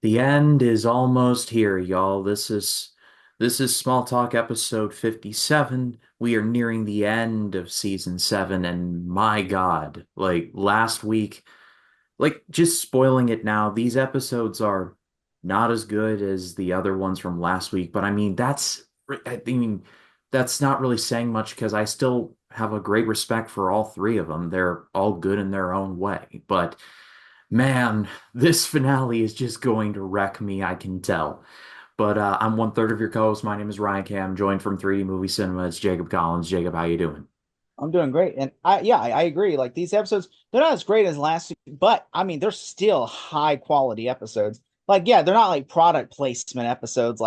The end is almost here, y'all. This is Small Talk episode 57. We are nearing the end of season 7 and my God, like last week, like just spoiling it now, these episodes are not as good as the other ones from last week, but I mean that's not really saying much because I still have a great respect for all three of them. They're all good in their own way, but man, this finale is just going to wreck me, I can tell. But I'm one third of your co-host. My name is Ryan Cam, joined from 3D Movie Cinema. It's Jacob Collins. Jacob, how you doing? I'm doing great. And I agree. Like these episodes, they're not as great as last week, but I mean, they're still high quality episodes. Like, yeah, they're not like product placement episodes,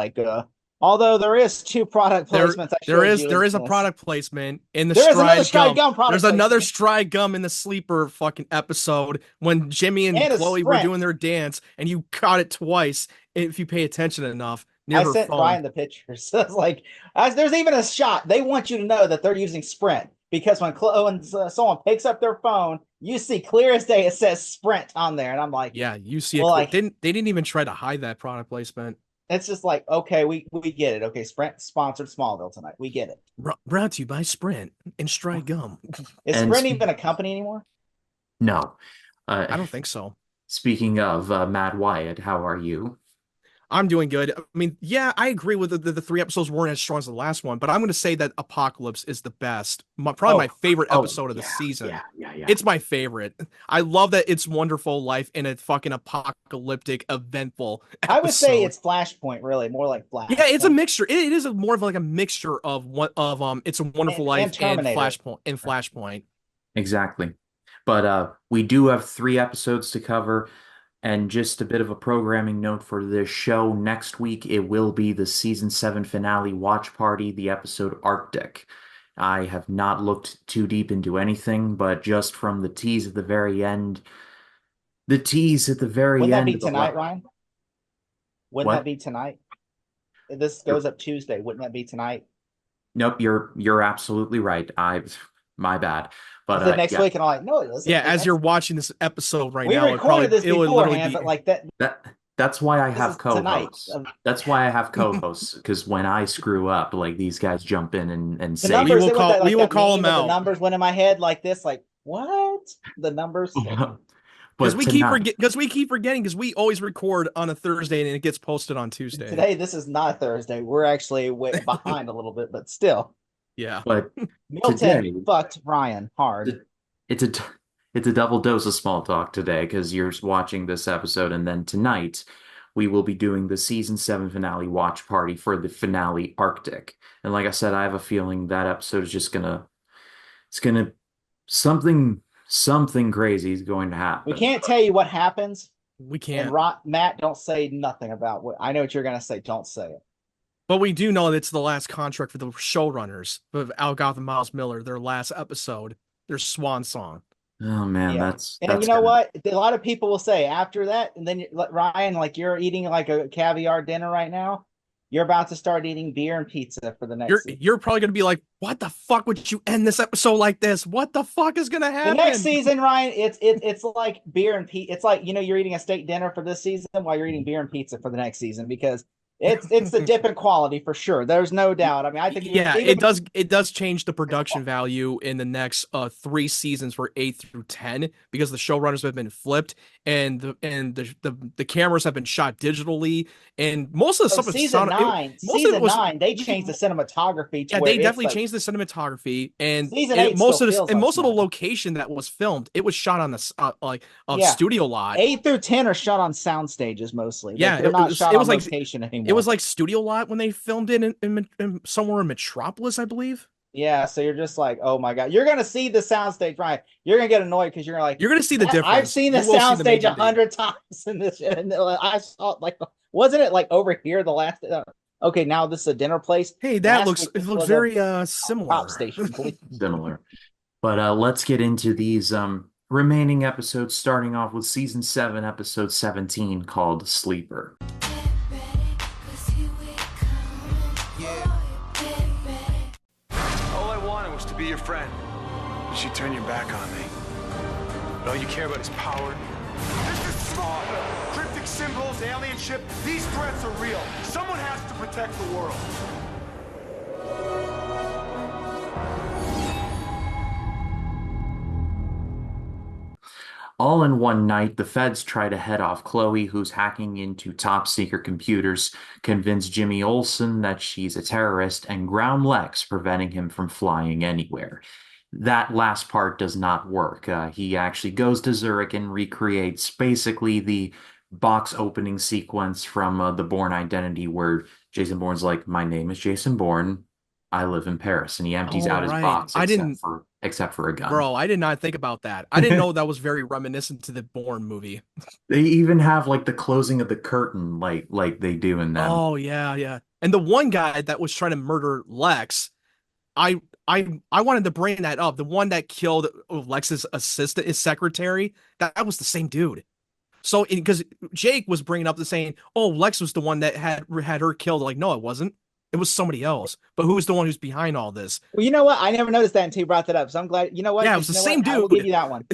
although there is two product There, placements I there showed is you there in is a this. product placement in the There is another Stride Stride Gum. Gum product There's another placement Stride Gum in the sleeper fucking episode when Jimmy and and a Chloe were doing Sprint. their dance, and you caught it twice if you pay attention enough near I her sent phone. Ryan the pictures. So it's like, there's even a shot. They want you to know that they're using Sprint because when someone picks up their phone, you see clear as day it says Sprint on there, and I'm like, Yeah, you see it. well, like They didn't even try to hide that product placement. it's just like, okay, we get it. Okay, Sprint sponsored Smallville tonight. We get it. Brought to you by Sprint and Stride Gum. Is And Sprint spe even a company anymore? no, uh, I don't think so. speaking of Matt Wyatt, how are you? I'm doing good. I mean, yeah, I agree with the three episodes weren't as strong as the last one, but I'm going to say that Apocalypse is the best. Probably my Oh, favorite Oh episode of the yeah, season. yeah, yeah, yeah. It's my favorite. I love that it's Wonderful Life in a fucking apocalyptic, eventful I would say episode. it's Flashpoint, really, more like Yeah, it's a Flashpoint mixture. It is more of like a mixture of what of It's a Wonderful and Life and Terminator. Flashpoint. Exactly. But we do have 3 episodes to cover, and just a bit of a programming note for this show. Next week, it will be the season 7 finale watch party, the episode Arctic. I have not looked too deep into anything, but just from the tease at the very Wouldn't that end be of the tonight, Ryan? Wouldn't that what? be tonight? This goes up Tuesday. Wouldn't that be tonight? Nope, you're absolutely right. My bad. I But said next yeah, week, and I'm like, no, it isn't. Yeah, as you're watching this episode right We now, recorded this it would literally beforehand, but be like that, that that's why I this have is tonight. co-hosts. That's why I have co-hosts, because when I screw up, like these guys jump in and The save numbers, it was that we like will that call meme them with the out. numbers went in my head like this, like what? The numbers. me. Because But tonight, we keep forgetting because we always record on a Thursday and it gets posted on Tuesday. Today, this is not Thursday. We're actually way behind a little bit, but still. Yeah. but Milton today, fucked Ryan hard. it's a it's a double dose of small talk today because you're watching this episode, and then tonight we will be doing the season 7 finale watch party for the finale Arctic. And like I said, I have a feeling that episode is just gonna something crazy is going to We happen. can't tell you what happens, We and can't. Matt, don't say nothing about what I know what you're gonna say. Don't say it. But we do know that it's the last contract for the showrunners of Al Goth and Miles Miller, their last episode, their swan song. Oh man, Yeah. that's And that's you know gonna what? A lot of people will say after that, and then Ryan, like you're eating like a caviar dinner right now. You're about to start eating beer and pizza for the next season. You're probably gonna be like, what the fuck would you end this episode like this? What the fuck is gonna The next happen? season, Ryan, it's like beer and pizza. It's like you're eating a steak dinner for this season while you're eating beer and pizza for the next season because it's the dip in quality for sure. There's no doubt. I mean, I think Yeah, even it does change the production value in the next 3 seasons for 8 through 10 because the showrunners have been flipped and the cameras have been shot digitally and most of the oh, stuff is sound most of it season was nine, they changed the cinematography to yeah where they it's definitely like changed the cinematography and season eight still feels like most of the cinema. location that was filmed it was shot on the like a Yeah, studio lot. 8 through 10 are shot on sound stages mostly. Like Yeah, they're not shot it on was like location it was anymore. like studio lot when they filmed it in somewhere in Metropolis, I believe. Yeah, so you're just like, oh my god, you're gonna see the soundstage, right? You're gonna get annoyed because you're like, You're gonna see the I've difference. seen the You will see the soundstage major 100 times in this, and I saw like, wasn't it like over here the last? Okay, now this is a dinner place. Hey, Last week it this looks was a very pop similar. station, please. similar. But let's get into these remaining episodes, starting off with season 7, episode 17, called Sleeper. All I wanted was to be your friend. But you turned your back on me. But all you care about is power. This is small. Cryptic symbols, alien ship, these threats are real. Someone has to protect the world. All in one night, the feds try to head off Chloe, who's hacking into top secret computers, convince Jimmy Olsen that she's a terrorist, and ground Lex, preventing him from flying anywhere. That last part does not work. He actually goes to Zurich and recreates basically the box opening sequence from The Bourne Identity, where Jason Bourne's like, "My name is Jason Bourne. I live in Paris," and he empties Oh, out his right. box except for a gun. Bro, I did not think about that. I didn't know that was very reminiscent to the Bourne movie. They even have like the closing of the curtain, like they do in them. Oh, yeah, yeah. And the one guy that was trying to murder Lex, I wanted to bring that up. The one that killed Lex's assistant, his secretary, that was the same dude. So, because Jake was bringing up the saying, "Oh, Lex was the one that had her killed." Like, no, it wasn't. It was somebody else. But who's the one who's behind all this? Well, you know what? I never noticed that until you brought that up. So I'm glad. You know what? Yeah, it was Because the you know same what? I will give dude. you that one.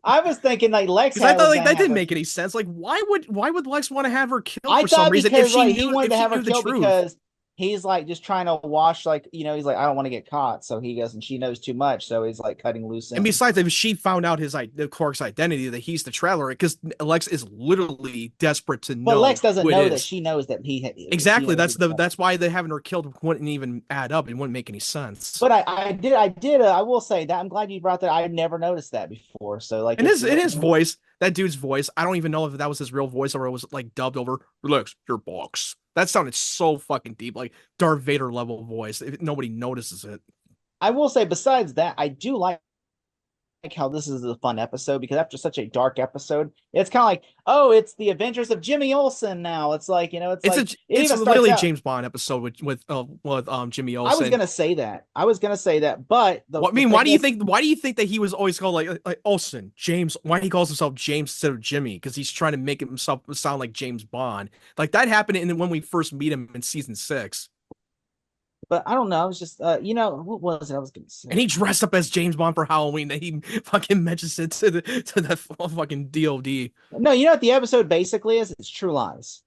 I was thinking like Lex Because I thought was like gonna that have didn't her. make any sense. Like, why would Lex want to have her killed I for some thought reason if because like he knew wanted if to she have her knew the killed truth? because he's like just trying to wash like he's like I don't want to get caught, so he goes and she knows too much, so he's like cutting loose And ends. besides, if she found out the Quark's identity, that he's the traveler, because Lex is literally desperate to But know Lex doesn't who it know that is. she knows that she Exactly. knows who the fuck. That's why they having her killed wouldn't even add up. It wouldn't make any sense. But I did I will say that I'm glad you brought that. I never noticed that before. So like And it's his voice, that dude's voice, I don't even know if that was his real voice or it was like dubbed over. Lex, your box. That sounded so fucking deep, like Darth Vader level voice. Nobody notices it. I will say besides that, I do like how this is a fun episode because after such a dark episode, it's kind of like, oh, it's the Adventures of Jimmy Olsen now. It's like, it's It's like a it it's even starts literally a out. James Bond episode with Jimmy I was Olsen. gonna say that. I was gonna say that, but What I the mean, thing is, why do you think that he was always called like Olsen, James? Why he calls himself James instead of Jimmy? Because he's trying to make himself sound like James Bond. Like that happened when we first meet him in season 6. but I don't know. I was just, what was it I was gonna And say? he dressed up as James Bond for Halloween. That he fucking mentions it to the fucking DOD. No, you know what the episode basically is? It's True Lies.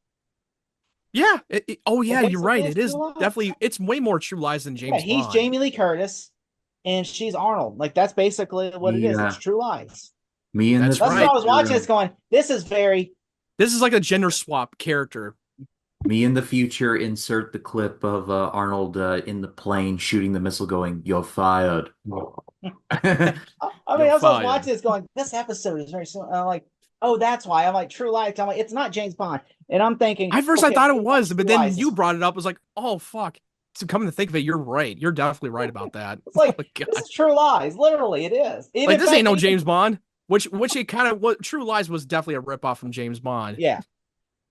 Yeah. Oh It yeah, you're basically right. is It is True Lies. definitely it's way more True Lies than Yeah, James he's Bond. Jamie Lee Curtis, and she's Arnold. Like that's basically what it is. It's Yeah, True Lies. me in the That's That's what I right. was watching. future. It's going. This is very. This is like a gender swap character. Me in the future. Insert the clip of Arnold in the plane shooting the missile, going, "You're fired." I mean, You're as I was fired. watching this, going, this episode is very similar. And I'm like, oh, that's why. I'm like, True Lies. I'm like, it's not James Bond, and I'm thinking, At first I okay, thought it maybe that's was, but True then Lies. you brought it up. I was like, oh fuck. So coming to think of it, you're right. You're definitely right about that. It's Oh like my this god. is True Lies. Literally, it is. And Like in this ain't fact, no even James Bond. Which it kind of what True Lies was definitely a ripoff from James Bond. yeah.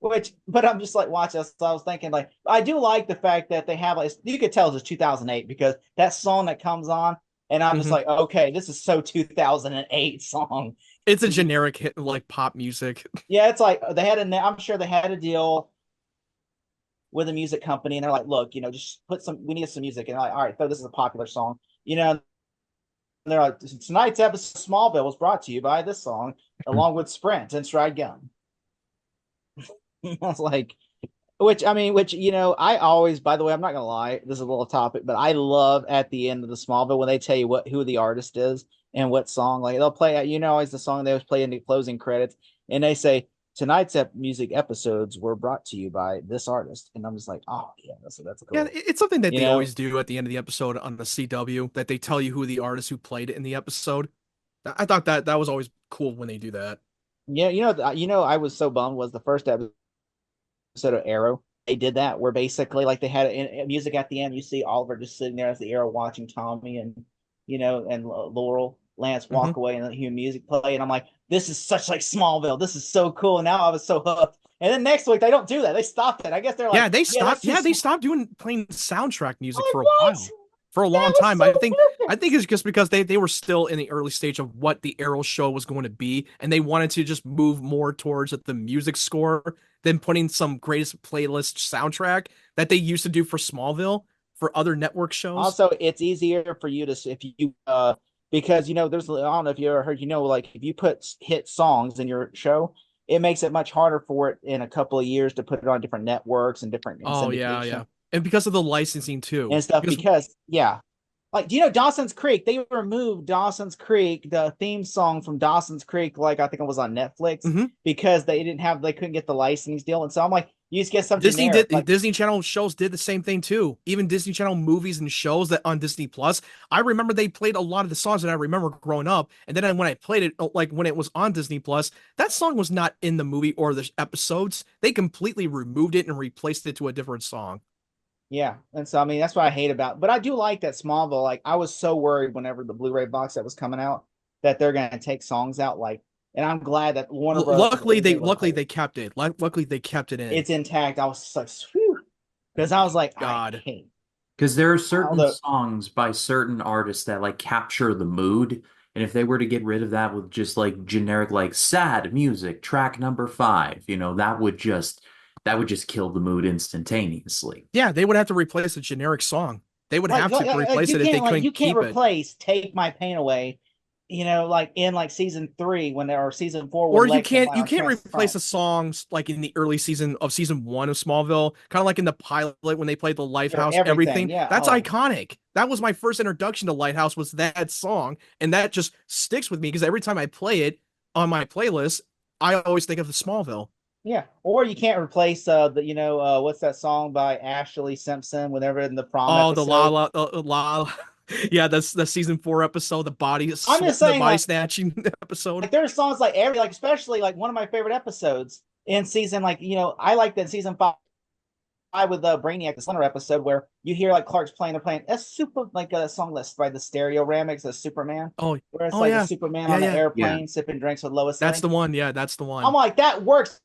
But I'm just like watching this. So I was thinking, like, I do like the fact that they have, like, you could tell it's 2008 because that song that comes on, and I'm just Hmm. like, okay, this is so 2008 song. It's a generic hit like pop music. Yeah, it's like I'm sure they had a deal with a music company, and they're like, look, just we need some music, and they're like, all right, so this is a popular song, and they're like, tonight's episode of Smallville was brought to you by this song, along with Sprint and Stride Gun. I was like, I always, by the way, I'm not gonna lie, this is a little topic, but I love at the end of the Smallville when they tell you who the artist is and what song. Like they'll play, always the song they always play in the closing credits, and they say tonight's music episodes were brought to you by this artist, and I'm just like, oh yeah, that's Yeah, cool. it's something that You they know, always do at the end of the episode on the CW, that they tell you who the artist who played it in the episode. I thought that was always cool when they do that. yeah, I was so bummed was the first episode of Arrow. They did that where basically like they had music at the end. You see Oliver just sitting there as the Arrow watching Tommy and and Laurel Lance Hmm. walk away and hear music play. And I'm like, this is such like Smallville. This is so cool. And now I was so hooked. And then next week they don't do that. They stopped it. I guess they're like, Yeah, they yeah, that's stopped. too Yeah, they small. stopped doing playing soundtrack I'm music like, for a what? while, for a long That was time. so I perfect. think it's just because they were still in the early stage of what the Arrow show was going to be, and they wanted to just move more towards the music score than putting some greatest playlist soundtrack that they used to do for Smallville for other network shows. Also, it's easier for you to if you because there's I don't know if you ever heard like if you put hit songs in your show, it makes it much harder for it in a couple of years to put it on different networks and different in Oh yeah, syndication yeah. And because of the licensing too. and stuff. Because Because yeah, like, do you know Dawson's Creek? They removed Dawson's Creek, the theme song from Dawson's Creek, like I think it was on Netflix, mhm. because they couldn't get the licensing deal. And so I'm like, you just get some generic. Like, Disney Channel shows did the same thing too. Even Disney Channel movies and shows that on Disney Plus, I remember they played a lot of the songs that I remember growing up. And then when I played it, like when it was on Disney Plus, that song was not in the movie or the episodes. They completely removed it and replaced it to a different song. yeah, and so I mean that's what I hate about. But I do like that Smallville. Like, I was so worried whenever the Blu-ray box that was coming out that they're gonna take songs out. Like, and I'm glad that Warner Bros. Luckily Was able to luckily hold they kept it. Luckily they kept it in. it's intact. I was just like, whew, because I was like, I God. hate Because there are all certain the songs by certain artists that like capture the mood. And if they were to get rid of that with just like generic like sad music, track number 5, that would just kill the mood instantaneously. Yeah, they would have to replace a generic song. They would have to replace it if they couldn't you can't keep it. replace "Take My Pain Away," like in like season 3 when there or season 4 when Or Lex and you Lyle can't replace transform. the songs like in the early season 1 of Smallville, kind of like in the pilot when they played the Or Lighthouse, everything. everything. Yeah. That's Oh, iconic. That was my first introduction to Lighthouse was that song, and that just sticks with me because every time I play it on my playlist, I always think of the Smallville. yeah. Or you can't replace what's that song by Ashley Simpson whenever in the prom Oh, the episode. la, yeah, that's the season 4 episode, I'm just the saying, body snatching episode. like there's songs like every like especially like one of my favorite episodes in season, like, I like that season 5 with the Brainiac, the Slender episode, where you hear like Clark's playing. That's super like a song list by the Stereo Remix of Superman, Oh, where it's oh like a yeah, Superman yeah, on the yeah. Yeah. airplane sipping drinks with Lois That's Lane. the one. Yeah, that's the I'm one. like, that works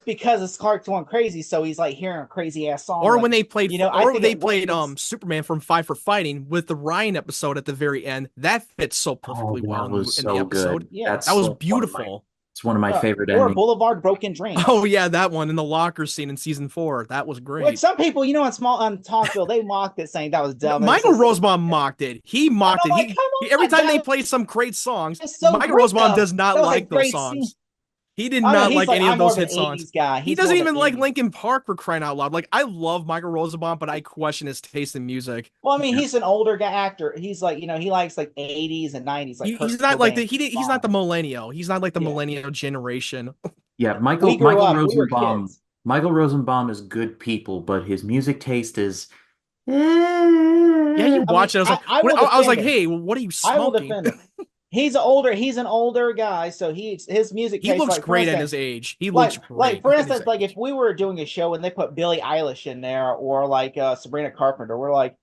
because it's Clark going crazy, so he's like hearing a crazy ass song. Or Like, when they played, I or think they it works. played Superman from Five for Fighting with the Ryan episode at the very end. That fits so Oh, perfectly well that was in the so good. episode. Yeah. That That's was like beautiful. it's one of my favorite Or endings. Boulevard Broken Dreams. Oh yeah, that one in the locker scene in season 4. That was Which great. some people, on Talkville, they mocked it, saying that was dumb. And Michael Rosenbaum mocked it. He and mocked I'm it. like, come Every on, time they that play some great songs, is so Michael great Rosenbaum though. does not That was a like those great scene. songs. He did I know not he's like like, any of I'm more those of an hit songs. '80s guy. He He's doesn't more of an even like '80s. Linkin Park for crying out loud. Like I love Michael Rosenbaum, but I question his taste in music. Well, I mean, Yeah. he's an older guy actor. He's like, he likes like '80s and '90s, like He's Kurt not like Cobain. he's not the Fine. millennial. He's not like the Yeah, millennial generation. Yeah, we grew Michael up. We were Rosenbaum kids. Michael Rosenbaum is good people, but his music taste is Yeah, you I mean, watch it. I was like, I will I was like, defend him. hey, what are you I will smoking? defend him. He's an older guy, so his music He taste, looks like, for great at instance, his age. He looks like great for at his instance, like if age. we were doing a show and they put Billie Eilish in there or like Sabrina Carpenter, we're like,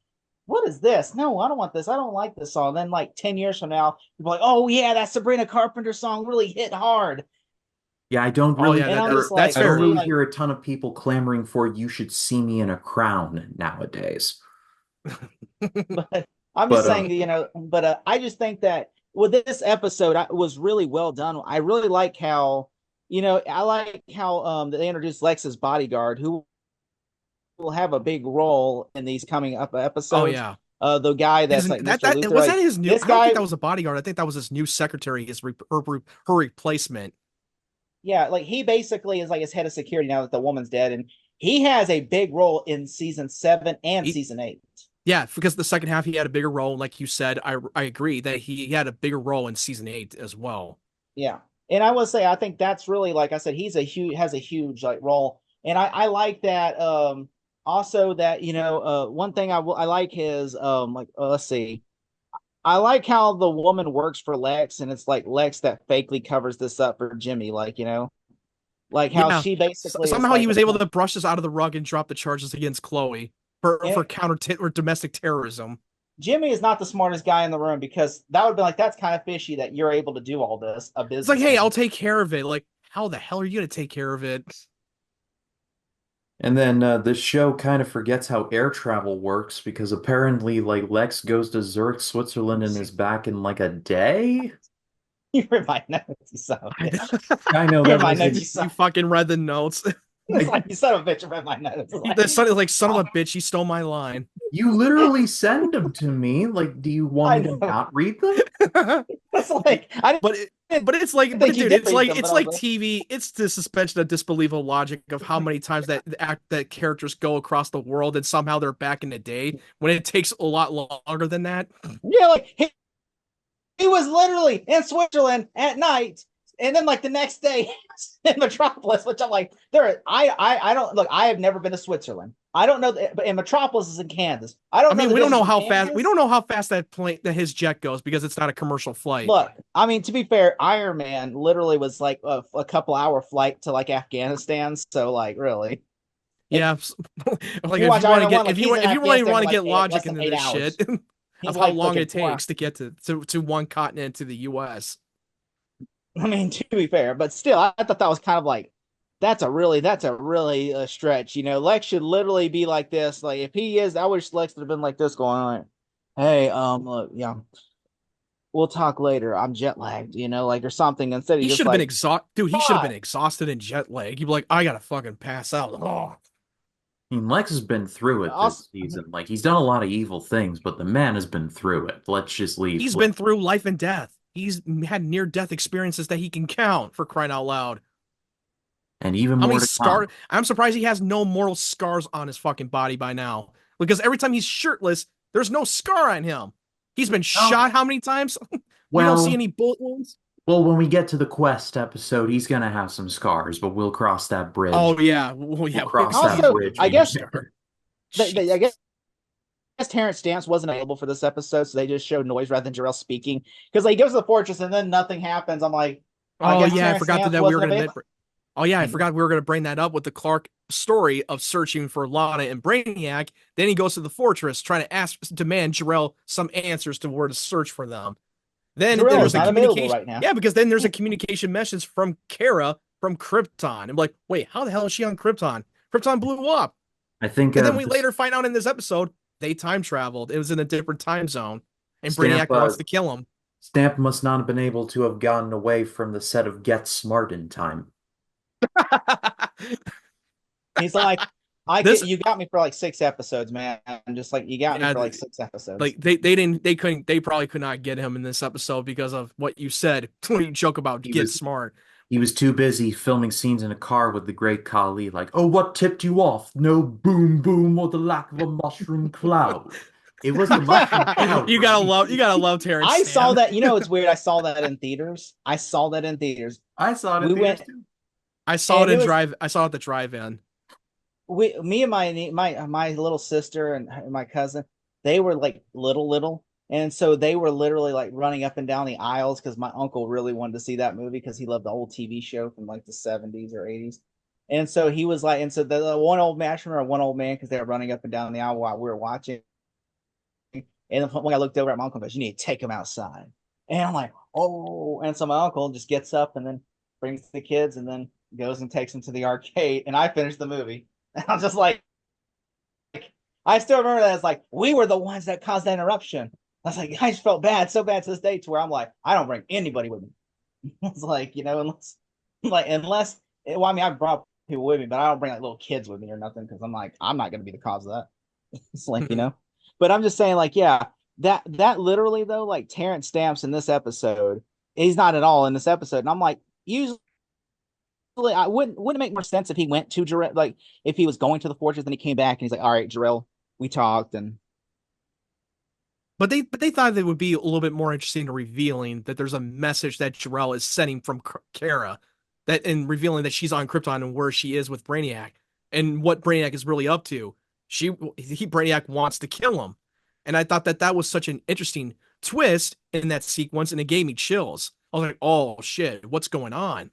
what is this? No, I don't want this. I don't like this song. Then like 10 years from now, people are like, oh yeah, that Sabrina Carpenter song really hit hard. yeah, Oh yeah, And I'm just that's like, I don't fair. really, really like, hear a ton of people clamoring for "You should see me in a crown" nowadays. but I'm just But saying, but I just think that with this episode, was really well done. I really like how, I like how they introduced Lex's bodyguard, who will have a big role in these coming up Oh episodes. yeah. The guy that's like That Mr. Luther, was like that his new? this I don't think guy, that was a bodyguard. I think that was his new secretary, her replacement. yeah, like he basically is like his head of security now that the woman's dead, and he has a big role in season 7 and He, season 8. yeah, because the second half he had a bigger role. Like you said, I agree that he had a bigger role in season 8 as well. Yeah. And I will say, I think that's really, like I said, has a huge like role. And I like that. Also that, one thing I like his, let's see, I like how the woman works for Lex, and it's like Lex that fakely covers this up for Jimmy. Like, like how Yeah, she basically is somehow he like was able to brush this out of the rug and drop the charges against Chloe for and counter or domestic terrorism. Jimmy is not the smartest guy in the room, because that would be like, that's kind of fishy that you're able to do all this, a It's like, hey, I'll businessman. take care of it. Like, how the hell are you gonna take care of it? and then the show kind of forgets how air travel works because apparently like Lex goes to Zurich, Switzerland and is back in like a day. You read my notes, you son of a I bitch. I know You that read my wasn't notes, You fucking read the notes. It's like, you son of a bitch, you read my notes. Like, The son is like, son of a bitch, he stole my line. you literally send them to me. Like, do you want I me to know. not read them? It's like, I But But it's like, think he dude, did beat them, but it's I was like like, TV. It's the suspension of disbelievable logic of how many times that characters go across the world and somehow they're back in the day when it takes a lot longer than that. yeah, like he was literally in Switzerland at night, and then like the next day in Metropolis, which I'm like, I don't look. I have never been to Switzerland. I don't know, but in Metropolis is in Kansas. I I don't know mean, the we don't difference know how between fast Kansas. that plane that his jet goes because it's not a commercial flight. Look, I mean, to be fair, Iron Man literally was like a couple hour flight to like Afghanistan. So like, really, if Yeah, like you watch if you Iron want to Man get one, like he's in if you really Afghanistan want for to like get less logic than into eight this shit hours. of He's how like long freaking it 4 hours. takes to get to one continent to the US. I mean, to be fair, but still, I thought that was kind of like that's a really stretch. You know, Lex should literally be like this. Like if he is, I wish Lex would have been like this, going on. Hey, look, yeah, we'll talk later. I'm jet lagged, you know, like or something. Instead, he He just should have been like, exhausted. Dude, he should have been what? exhausted and jet lag. He'd be like, I gotta fucking pass out. Oh. I mean, Lex has been through it Also, this season. Like, he's done a lot of evil things, but the man has been through it. Let's just leave. He's been through life and death. He's had near death experiences that he can count for crying out loud. And even How many more to scars? come. I'm surprised he has no mortal scars on his fucking body by now. Because every time he's shirtless, there's no scar on him. He's been Oh, shot how many times? We don't see well, any bullet wounds. well, when we get to the Quest episode, he's gonna have some scars, but we'll cross that bridge. Oh yeah, well, We'll yeah. cross that also, bridge I when we guess get there. I Jesus. guess Terrence Stamps wasn't available for this episode, so they just showed noise rather than Jarrell speaking. Because like he goes to the fortress and then nothing happens. I'm like, I Oh guess yeah, I Terrence forgot Stamps that we were wasn't gonna. available. Oh yeah, I forgot we were gonna bring that up with the Clark story of searching for Lana and Brainiac. Then he goes to the fortress trying to demand Jarrell some answers to where to search for them. Then Jarrell is there's a not available communication. right now. Yeah, because then there's a communication message from Kara from Krypton. I'm like, wait, how the hell is she on Krypton? Krypton blew up. I think And then we this later find out in this episode they time traveled. It was in a different time zone, and Stamp Brainiac wants to kill him. Stamp must not have been able to have gotten away from the set of Get Smart in time. He's like, I This, get you got me for like 6 episodes, man. I'm just like you got me yeah, for like 6 episodes. like they probably could not get him in this episode because of what you said when you joke about He get was smart. he was too busy filming scenes in a car with the great Kali, like, oh, what tipped you off? No boom boom or the lack of a mushroom cloud. It was the mushroom cloud, Ray. You gotta love Terrence I saw Stamp. that. You know, it's weird. I saw that in theaters. I saw that in theaters. I saw it in We theaters went, too. and it was I saw it at the drive-in. me and my little sister and my cousin. They were like little, and so they were literally like running up and down the aisles because my uncle really wanted to see that movie because he loved the old TV show from like the 70s or 80s. And so he was like, and so the one old man, I remember one old man because they were running up and down the aisle while we were watching. And when I looked over at my uncle, he goes, "You need to take him outside." And I'm like, "Oh!" And so my uncle just gets up and then brings the kids and then goes and takes them to the arcade. And I finished the movie. And I'm just like, I still remember that it's like we were the ones that caused that interruption. I was like, I just felt bad, so bad to this day, to where I'm like, I don't bring anybody with me. It's like, you know, unless well, I mean, I brought people with me, but I don't bring like little kids with me or nothing because I'm like, I'm not going to be the cause of that. It's like, you know, but I'm just saying, like, yeah, that literally though, like Terrence Stamps in this episode, he's not at all in this episode, and I'm like, usually I wouldn't it make more sense if he went to Jarrell, like if he was going to the fortress, then he came back and he's like, all right, Jarrell, we talked, and But they thought it would be a little bit more interesting to revealing that there's a message that Jarrell is sending from Kara, that and revealing that she's on Krypton and where she is with Brainiac and what Brainiac is really up to. Brainiac wants to kill him, and I thought that that was such an interesting twist in that sequence, and it gave me chills. I was like, oh shit, what's going on?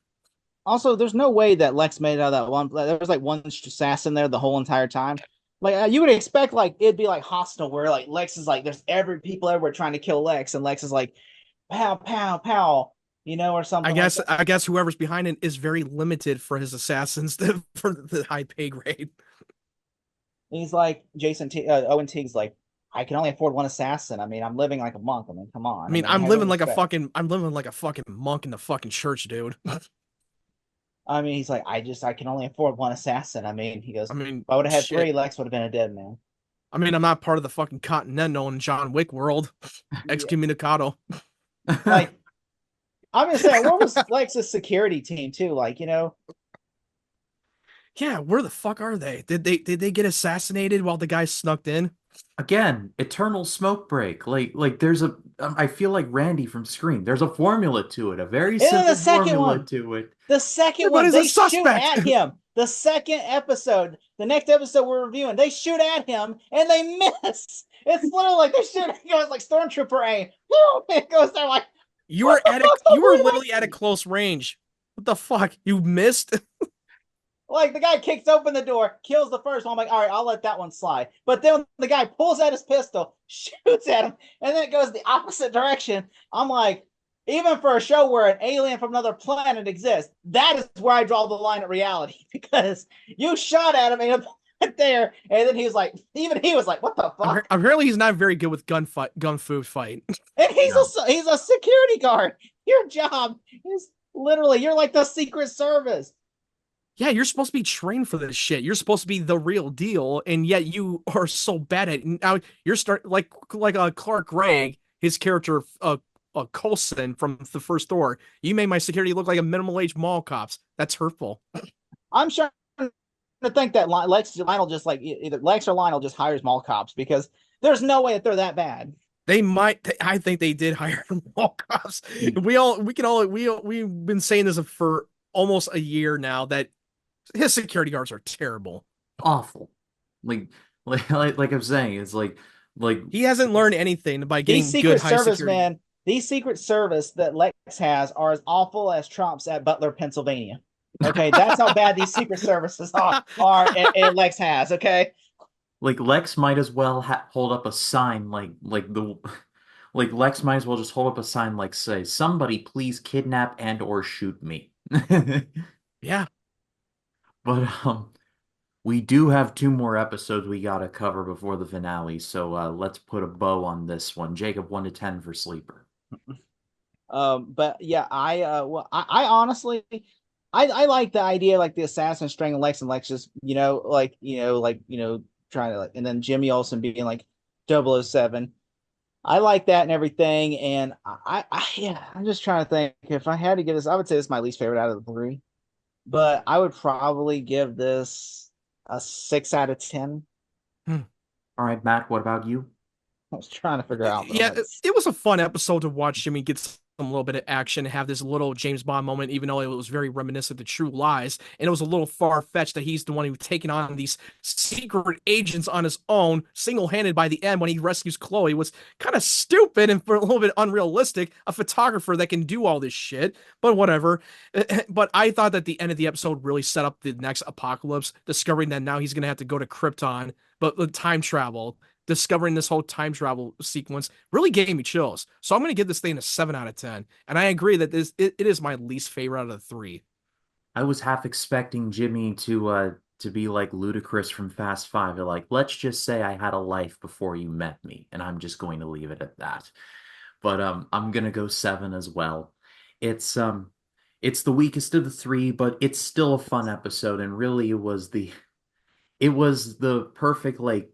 also there's no way that Lex made it out of that one. There was like one assassin there the whole entire time. Like you would expect, like it'd be like hostile, where like Lex is like, there's every people everywhere trying to kill Lex, and Lex is like, pow pow pow, you know, or something like that. I guess whoever's behind it is very limited for his assassins for the high pay grade. He's like Owen Teague's like, I can only afford one assassin. I mean, I'm living like a monk. I mean, come on. I mean, I really respect. I'm living like a fucking monk in the fucking church, dude. I mean, he's like, I can only afford one assassin. I mean, he goes, I if mean, I would have had shit. three, Lex would have been a dead man. I mean, I'm not part of the fucking Continental and John Wick world. Yeah. Excommunicado. Like, I'm just saying, where was Lex's security team too? Like, Yeah, where the fuck are they? Did they get assassinated while the guy snuck in? Again, eternal smoke break. Like there's a I feel like Randy from Scream. There's a formula to it, a very and then the simple second formula one, to it. the second But one, is a they shoot suspect. at him. The second episode, the next episode we're reviewing, they shoot at him and they miss. It's literally like they shoot. It goes like stormtrooper aim. It goes there like, what the fuck? You were literally at a close range. What the fuck? You missed? Like the guy kicks open the door, kills the first one. I'm like, all right, I'll let that one slide. But then the guy pulls out his pistol, shoots at him, and then it goes the opposite direction. I'm like, even for a show where an alien from another planet exists, that is where I draw the line at reality because you shot at him and there, and then he was like, even he was like, what the fuck? Apparently, he's not very good with gun food fight. And he's a security guard. Your job is literally you're like the Secret Service. Yeah, you're supposed to be trained for this shit. You're supposed to be the real deal, and yet you are so bad at it. Now you're like Clark Gregg, his character Coulson from the first Thor. You made my security look like a minimal-aged mall cops. That's hurtful. I'm sure to think that Lionel just like either Lex or Lionel just hires mall cops because there's no way that they're that bad. They might. I think they did hire mall cops. We've been saying this for almost a year now that his security guards are terrible. Awful. Like I'm saying, it's like he hasn't learned anything by getting these Secret good high Service security. man. These Secret Service that Lex has are as awful as Trump's at Butler, Pennsylvania. Okay, that's how bad these Secret Services are and Lex has. Okay, like Lex might as well hold up a sign like Lex might as well just hold up a sign like say somebody please kidnap and or shoot me. Yeah. But we do have two more episodes we gotta cover before the finale, so let's put a bow on this one. Jacob, 1 to 10 for Sleeper. but yeah, I honestly, I like the idea like the assassin strangling Lex and Lex just trying to and then Jimmy Olsen being like 007. I like that and everything, and yeah, I'm just trying to think if I had to give this, I would say this is my least favorite out of the three, but I would probably give this a 6 out of 10. All right, Matt, what about you? I was trying to figure out. Yeah, it was a fun episode to watch Jimmy get some little bit of action, have this little James Bond moment, even though it was very reminiscent to True Lies, and it was a little far-fetched that he's the one who's taking on these secret agents on his own, single-handed by the end when he rescues Chloe was kind of stupid and for a little bit unrealistic, a photographer that can do all this shit, but whatever. But I thought that the end of the episode really set up the next apocalypse, discovering that now he's going to have to go to Krypton, but with time travel, discovering this whole time travel sequence really gave me chills. So I'm going to give this thing a 7 out of 10. And I agree that it is my least favorite out of the three. I was half expecting Jimmy to be like Ludacris from Fast Five. They're like, let's just say I had a life before you met me, and I'm just going to leave it at that. But I'm gonna go 7 as well. It's it's the weakest of the three, but it's still a fun episode, and really it was the perfect like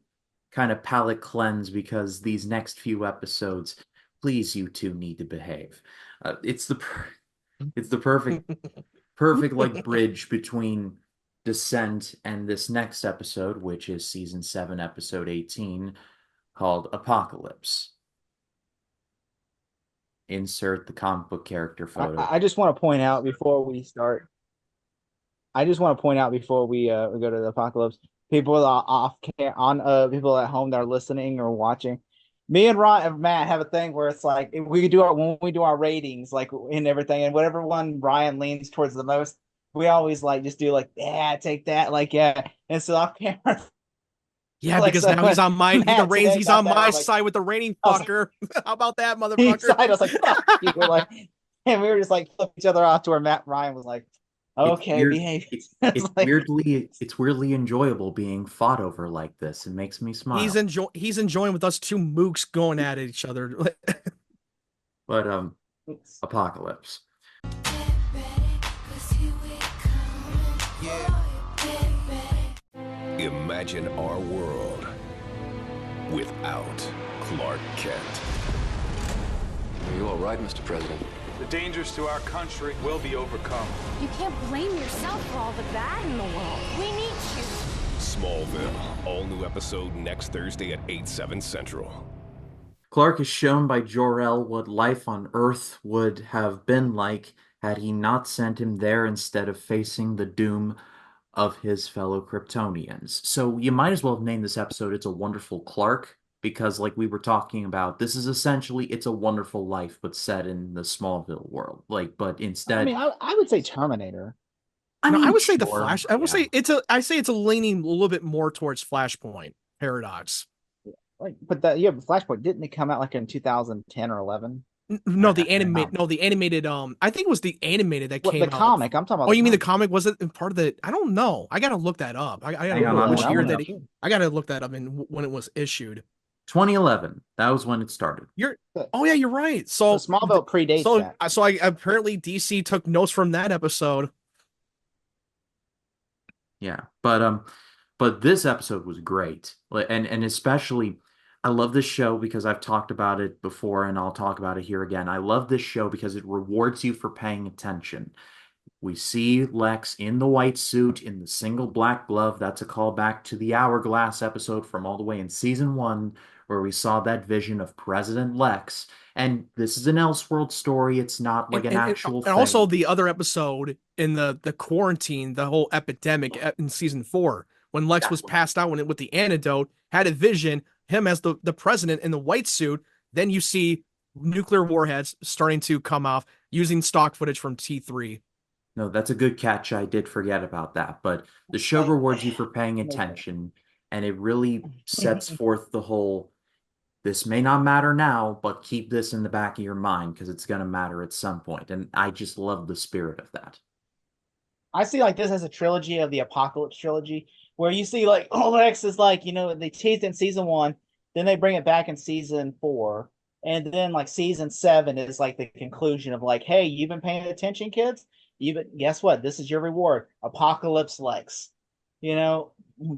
kind of palate cleanse because these next few episodes, please, you two need to behave. It's the perfect like bridge between Descent and this next episode, which is season 7, episode 18, called Apocalypse. Insert the comic book character photo. I just want to point out before we start. I just want to point out before we go to the apocalypse. People people at home that are listening or watching. Me and Matt have a thing where it's like when we do our ratings, like and everything, and whatever one Ryan leans towards the most, we always like just do like, yeah, take that, like yeah. And so off camera, yeah, like, because so now he's on my he's on my like, side with the rating fucker. How about that, Side, motherfucker? I was like, fuck you, like, and we were just like flip each other off to where Ryan was like, okay, behave. It's like, weirdly enjoyable being fought over like this. It makes me smile. He's enjoying with us two mooks going at each other. But Apocalypse. Imagine our world without Clark Kent. Are you all right, Mr. President? The dangers to our country will be overcome. You can't blame yourself for all the bad in the world. We need you. Smallville, all new episode next Thursday at 8/7 Central. Clark is shown by Jor-El what life on Earth would have been like had he not sent him there instead of facing the doom of his fellow Kryptonians. So you might as well have named this episode It's a Wonderful Clark, because like we were talking about, this is essentially It's a Wonderful Life, but set in the Smallville world. Like, but I instead, mean, I would say Terminator. I No, mean, I would say the sure, Flash. I would yeah. say it's a leaning a little bit more towards Flashpoint paradox. Like, but that yeah, Flashpoint didn't it come out like in 2010 or 11? No, No. the animated. I think it was the animated that What came the out. comic? I'm talking about. Oh, you mean the comic? Was it part of the? I don't know. I gotta look that up. I gotta Hang on, look I'm which looking year it that up. I gotta look that up and when it was issued. 2011. That was when it started. Oh yeah, you're right. So So Smallville predates that. So I apparently DC took notes from that episode. Yeah, but this episode was great. And especially I love this show because I've talked about it before and I'll talk about it here again. I love this show because it rewards you for paying attention. We see Lex in the white suit, in the single black glove. That's a callback to the Hourglass episode from all the way in season 1, where we saw that vision of President Lex. And this is an Elseworld story. It's not like an actual And also thing. the other episode in the quarantine, the whole epidemic in season 4, when Lex was passed out with the antidote, had a vision, him as the president in the white suit. Then you see nuclear warheads starting to come off using stock footage from T3. No, that's a good catch. I did forget about that. But the show rewards you for paying attention, and it really sets forth the whole, this may not matter now, but keep this in the back of your mind because it's going to matter at some point. And I just love the spirit of that. I see like this as a trilogy of the Apocalypse trilogy, where you see like Lex is like, they teased in season 1, then they bring it back in season 4, and then like season 7 is like the conclusion of like, hey, you've been paying attention, kids. Guess what? This is your reward. Apocalypse Lex.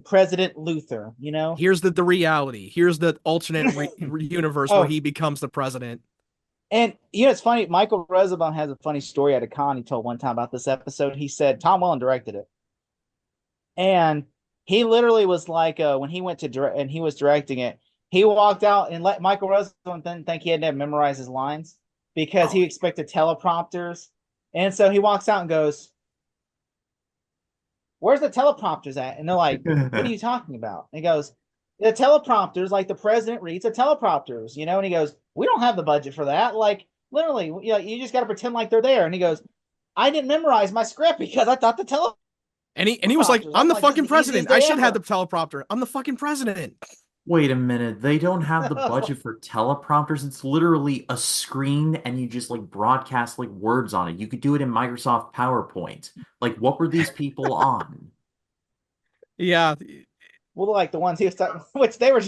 President Luther. Here's the reality. Here's the alternate universe where he becomes the president. And it's funny. Michael Rosenbaum has a funny story at a con he told one time about this episode. He said Tom Welling directed it, and he literally was like, when he went to direct and he was directing it, he walked out and let Michael Rosenbaum didn't think he had to memorize his lines because he expected teleprompters, and so he walks out and goes, "Where's the teleprompters at?" And they're like, "What are you talking about?" And he goes, "The teleprompters, like the president reads the teleprompters, And he goes, "We don't have the budget for that. Like, literally, you just got to pretend like they're there." And he goes, "I didn't memorize my script because I thought the teleprompter." And he was like, "I'm the fucking president. I should have the teleprompter. I'm the fucking president." Wait a minute. They don't have the budget for teleprompters. It's literally a screen and you just like broadcast like words on it. You could do it in Microsoft PowerPoint. Like, what were these people on? Yeah. Well, like the ones he was talking, which they were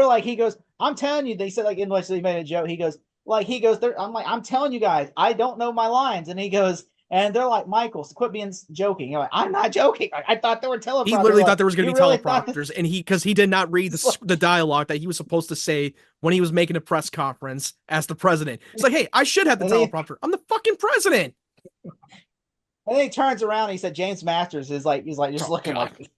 like, he goes, "I'm telling you," they said like in which they made a joke. He goes, I'm like, "I'm telling you guys, I don't know my lines." And he goes, and they're like, "Michael, quit being joking." You're like, "I'm not joking. I thought there were teleprompters." He literally thought there was going to be really teleprompters, and because he did not read the dialogue that he was supposed to say when he was making a press conference as the president. It's like, "Hey, I should have the teleprompter. I'm the fucking president." And then he turns around and he said, James Masters is like, he's like just looking like,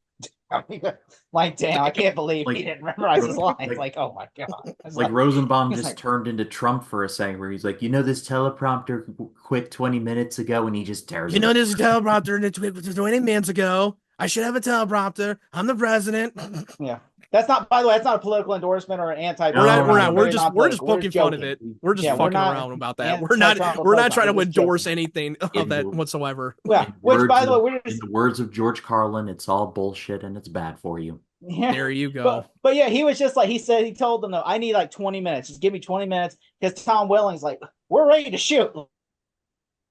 damn, I can't believe he didn't memorize his lines. Like, oh my God. Like Rosenbaum just turned into Trump for a second where he's like, this teleprompter quit 20 minutes ago, and he just tears it. This teleprompter that 20 minutes ago. I should have a teleprompter. I'm the president. Yeah. That's not, by the way, that's not a political endorsement or an anti. We're not. We're just poking fun of it. We're just fucking around about that. We're not trying to endorse anything of that whatsoever. Yeah. Which, by the way, in the words of George Carlin, it's all bullshit and it's bad for you. Yeah. There you go. But yeah, he was just like, he told them though, I need like 20 minutes. Just give me 20 minutes because Tom Welling's like, we're ready to shoot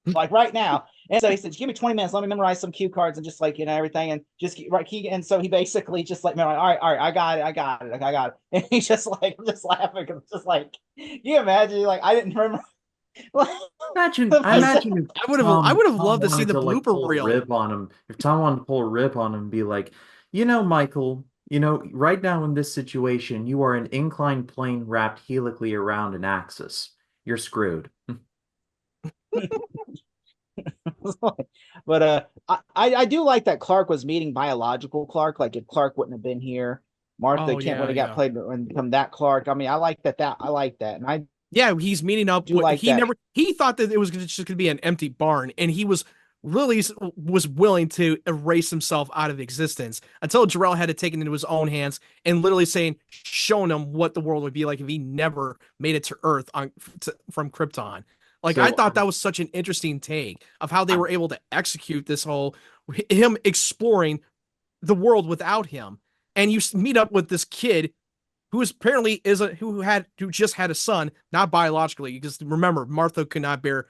like right now. And so he said, "Give me 20 minutes. Let me memorize some cue cards and just like, everything." And just right. And so he basically just like, "All right, I got it. And he's just like, I'm just laughing because just like, you imagine, like, I didn't remember. Imagine I would have loved to see the blooper reel. Rib on him. If Tom wanted to pull a rib on him and be like, Michael, right now in this situation, you are an inclined plane wrapped helically around an axis. You're screwed. But I do like that Clark was meeting biological Clark. Like if Clark wouldn't have been here, Martha Oh Kent would yeah, have got yeah. played and become that Clark. I mean, I like that I like that. And I Yeah, he's meeting up do with like that. he thought that it was just going to be an empty barn, and he was really was willing to erase himself out of existence until Jarrell had to take it into his own hands and literally showing him what the world would be like if he never made it to Earth from Krypton. Like I So thought that was such an interesting take of how they I'm were able to execute this whole him exploring the world without him. And you meet up with this kid who is apparently is a who just had a son, not biologically, because remember Martha could not bear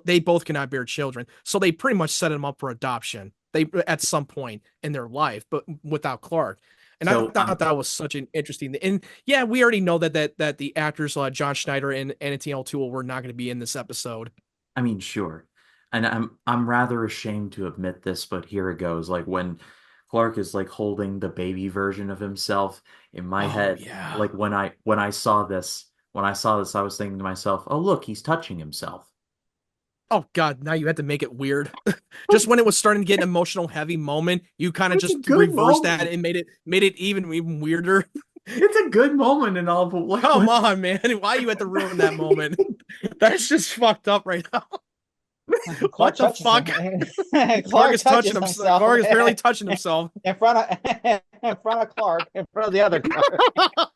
they both cannot bear children, so they pretty much set him up for adoption. They at some point in their life, but without Clark. And I so thought that was such an interesting. And yeah, we already know that the actors John Schneider and Anthony O'Toole were not going to be in this episode. I mean, sure. And I'm rather ashamed to admit this, but here it goes. Like when Clark is like holding the baby version of himself in my Oh head, yeah. like when I saw this, I was thinking to myself, "Oh, look, he's touching himself." Oh God, now you had to make it weird. Just when it was starting to get an emotional heavy moment, you kind of It's a just good reversed that moment. and made it even weirder. It's a good moment and all, but like Come when on, man. Why you had to ruin that moment? That's just fucked up right now. Clark What the touches him. fuck? Clark Clark is touching touches himself. himself Clark is barely touching himself. in front of Clark, in front of the other Clark.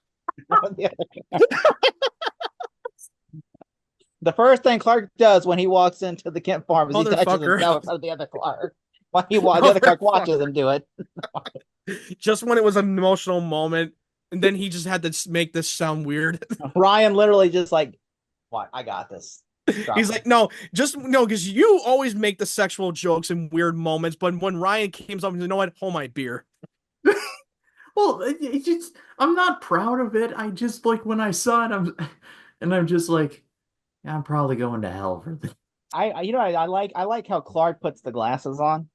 The first thing Clark does when he walks into the Kent farm is he touches Motherfucker. himself in front of the other Clark. While the other Clark watches Motherfucker. him do it. Just when it was an emotional moment, and then he just had to make this sound weird. Ryan literally just like, what? I got this. He's like, no, just no, because you always make the sexual jokes in weird moments. But when Ryan came up, you know what? Hold my beer. well, it just I'm not proud of it. I just like when I saw it, I'm just like, yeah, I'm probably going to hell for this. I like how Clark puts the glasses on.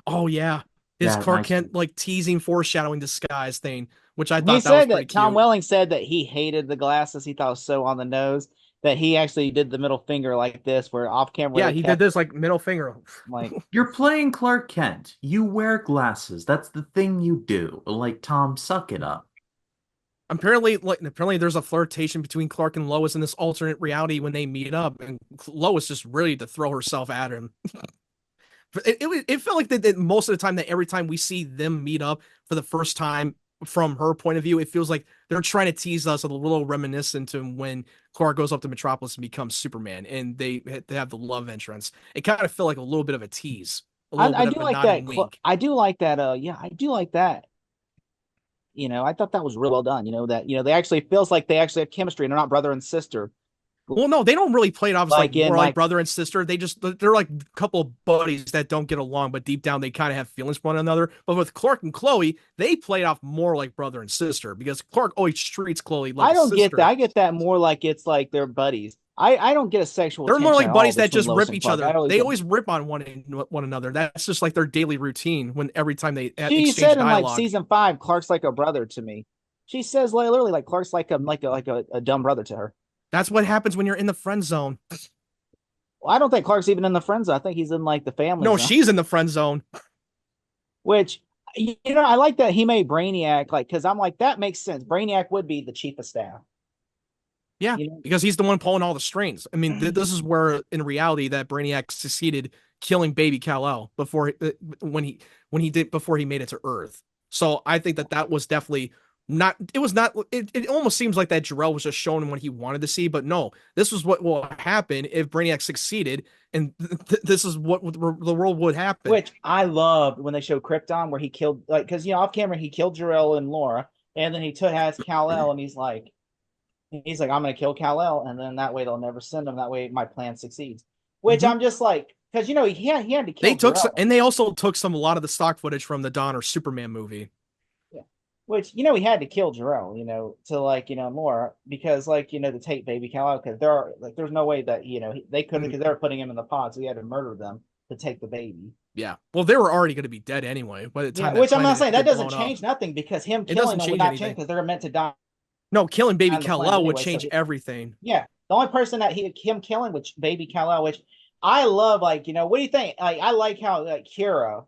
Oh yeah, his Yeah, Clark nice. Kent like teasing, foreshadowing disguise thing, which I He thought that was said pretty that Tom cute. Welling said that he hated the glasses. He thought it was so on the nose that he actually did the middle finger like this, where off camera Yeah, they he did kept this like middle finger. like You're playing Clark Kent. You wear glasses. That's the thing you do. Like Tom, suck it up. Apparently there's a flirtation between Clark and Lois in this alternate reality when they meet up, and Lois just ready to throw herself at him. It felt like that most of the time that every time we see them meet up for the first time from her point of view, it feels like they're trying to tease us a little reminiscent to when Clark goes up to Metropolis and becomes Superman, and they have the love entrance. It kind of felt like a little bit of a tease, a little I bit do of a like nod that. and wink. I do like that. Yeah, I do like that. I thought that was real well done. That they actually feels like they actually have chemistry and they're not brother and sister. Well, no, they don't really play it off as like Like in more like like brother and sister. They're like a couple of buddies that don't get along, but deep down they kind of have feelings for one another. But with Clark and Chloe, they play it off more like brother and sister because Clark always treats Chloe like I a don't get that. sister. I get that more like it's like they're buddies. I don't get a sexual They're more tension like at all buddies that between just Lois rip and each Clark. I other. always They get. always rip on one another. That's just like their daily routine when every time they She exchange said in like dialogue. season 5, Clark's like a brother to me. She says literally like Clark's like a dumb brother to her. That's what happens when you're in the friend zone. Well, I don't think Clark's even in the friend zone. I think he's in like the family No, zone. she's in the friend zone. Which I like that he made Brainiac like because I'm like that makes sense. Brainiac would be the chief of staff. Yeah, You know, because he's the one pulling all the strings. I mean, this is where, in reality, that Brainiac succeeded killing Baby Kal-El when he did before he made it to Earth. So I think that was definitely not. It was not. It almost seems like that Jor-El was just showing him what he wanted to see, but no, this was what will happen if Brainiac succeeded, and this is what the world would happen. which I loved when they showed Krypton where he killed like because off camera he killed Jor-El and Laura, and then he has Kal-El and he's like I'm gonna kill Kal-El, and then that way they'll never send him. That way my plan succeeds. Which Mhm. I'm just like because he had to They kill took Jor-El. and they also took a lot of the stock footage from the Donner Superman movie. Yeah. Which he had to kill Jor-El, to more because to take Baby Kal-El because there's no way that they couldn't because they were putting him in the pod, so he had to murder them to take the baby. Yeah. Well, they were already going to be dead anyway by the time Which I'm not planet saying that get doesn't blown up. change nothing because him It killing doesn't them would change not change anything. because they're meant to die No, killing baby on the planet Kal-El would anyway. So change everything. yeah, the only person that him killing, which baby Kal-El, which I love, like, what do you think? Like, I like how like Kira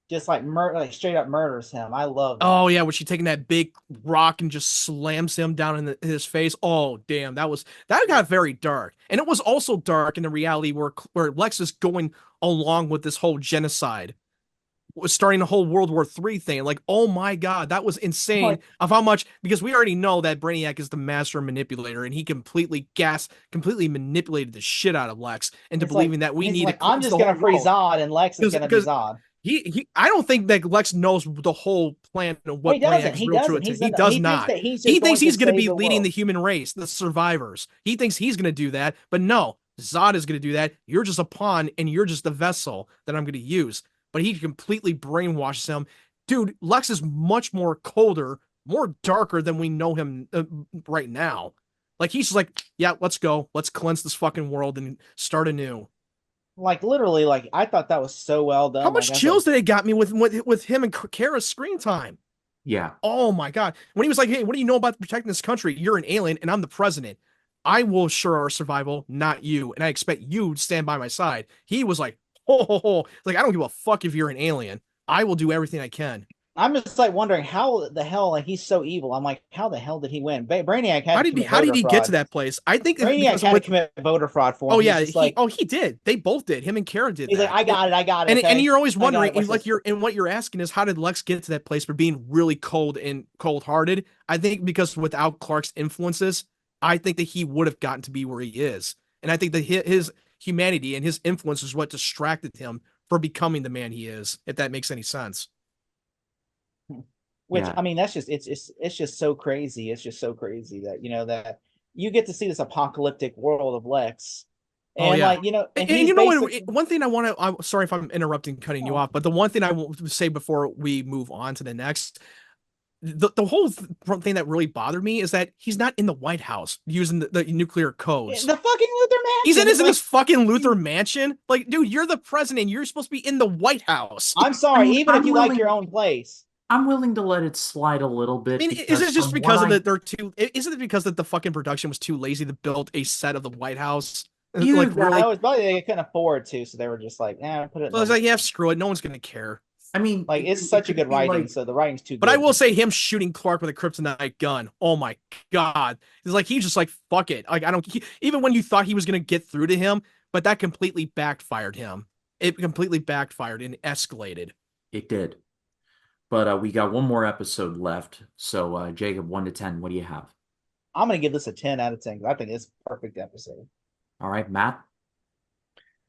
just like like straight up murders him. I love Oh that. yeah, when she taking that big rock and just slams him down in his face. Oh damn, that got very dark, and it was also dark in the reality where Lex is going along with this whole genocide, was starting the whole World War III thing. Like, oh my god, that was insane. Like, Of how much, because we already know that Brainiac is the master manipulator, and he completely manipulated the shit out of Lex into it's like believing that we he's need to like, I'm cleanse just the gonna whole free world. Zod, and Lex is gonna be Because Zod. I don't think that Lex knows the whole plan of Well, he what doesn't. Brainiac's He real true doesn't. intent. He does He thinks not. that he's He just thinks going to he's going to save be the leading the world. human race, the survivors. He thinks he's going to do that, but no, Zod is going to do that. You're just a pawn, and you're just the vessel that I'm going to use. But he completely brainwashes him. Dude, Lex is much more colder, more darker than we know him right now. Like, he's just like, yeah, let's go. Let's cleanse this fucking world and start anew. Like, literally, like, I thought that was so well How done. Like, much I was like, chills did it got me with him and Kara's screen time? Yeah. Oh my God. When he was like, hey, what do you know about protecting this country? You're an alien and I'm the president. I will assure our survival, not you. And I expect you to stand by my side. He was like, ho, ho, ho. Like, I don't give a fuck if you're an alien. I will do everything I can. I'm just like wondering how the hell, like, he's so evil. I'm like, how the hell did he win? Brainiac had to commit How did voter he get to fraud. that place? I think Brainiac because had to with commit voter fraud for oh him. He's yeah, just like, he did. They both did. Him and Kara did he's like, that. I got it. And Okay, you're always I got wondering, it. What's like this? what you're asking is how did Lex get to that place for being really cold and cold hearted? I think because without Clark's influences, I think that he would have gotten to be where he is, and I think that his humanity and his influence is what distracted him for becoming the man he is. If that makes any sense. Which, Yeah. I mean, that's just it's just so crazy. It's just so crazy that that you get to see this apocalyptic world of Lex, Oh and yeah. like, and And he's you know what? basically, One thing I want to. I'm sorry if I'm interrupting, cutting you oh, off, but the one thing I will say before we move on to the next, the whole thing that really bothered me is that he's not in the White House using the nuclear codes. the fucking Luther He's in Mansion. his, in Like, his fucking Luther mansion. Like, dude, you're the president. You're supposed to be in the White House. I'm I sorry, mean, even if you like your own place. I'm willing to let it slide a little I bit mean, is because it just from what because of I that they're too? Isn't it because that the fucking production was too lazy to build a set of the White House? either Like, that, No, really? it's probably they couldn't afford to, so they were just like, put it in So I was the, like, yeah, screw it. No one's gonna care. I mean, like, it's it such a could good be writing, like so the writing's too But I good. will say him shooting Clark with a kryptonite gun. Oh my God. He's just like, fuck it. Like, I don't, even when you thought he was going to get through to him, but that completely backfired him. It completely backfired and escalated. it did. But we got one more episode left. So Jacob, 1 to 10, what do you have? I'm gonna give this a 10 out of 10 because I think it's a perfect episode. All right, Matt.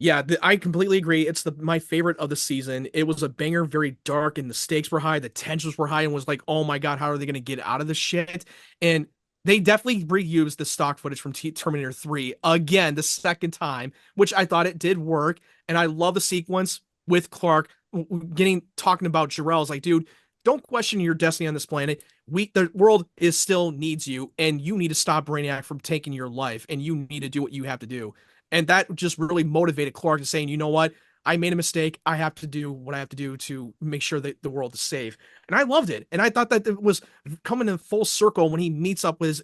Yeah, I completely agree. It's my favorite of the season. It was a banger, very dark, and the stakes were high. The tensions were high, and was like, oh my God, how are they going to get out of this shit? And they definitely reused the stock footage from Terminator 3 again, the second time, which I thought it did work. And I love the sequence with Clark talking about Jor-El's like, dude, don't question your destiny on this planet. The world still needs you, and you need to stop Brainiac from taking your life, and you need to do what you have to do. And that just really motivated Clark to saying, you know what? I made a mistake. I have to do what I have to do to make sure that the world is safe. And I loved it. And I thought that it was coming in full circle when he meets up with his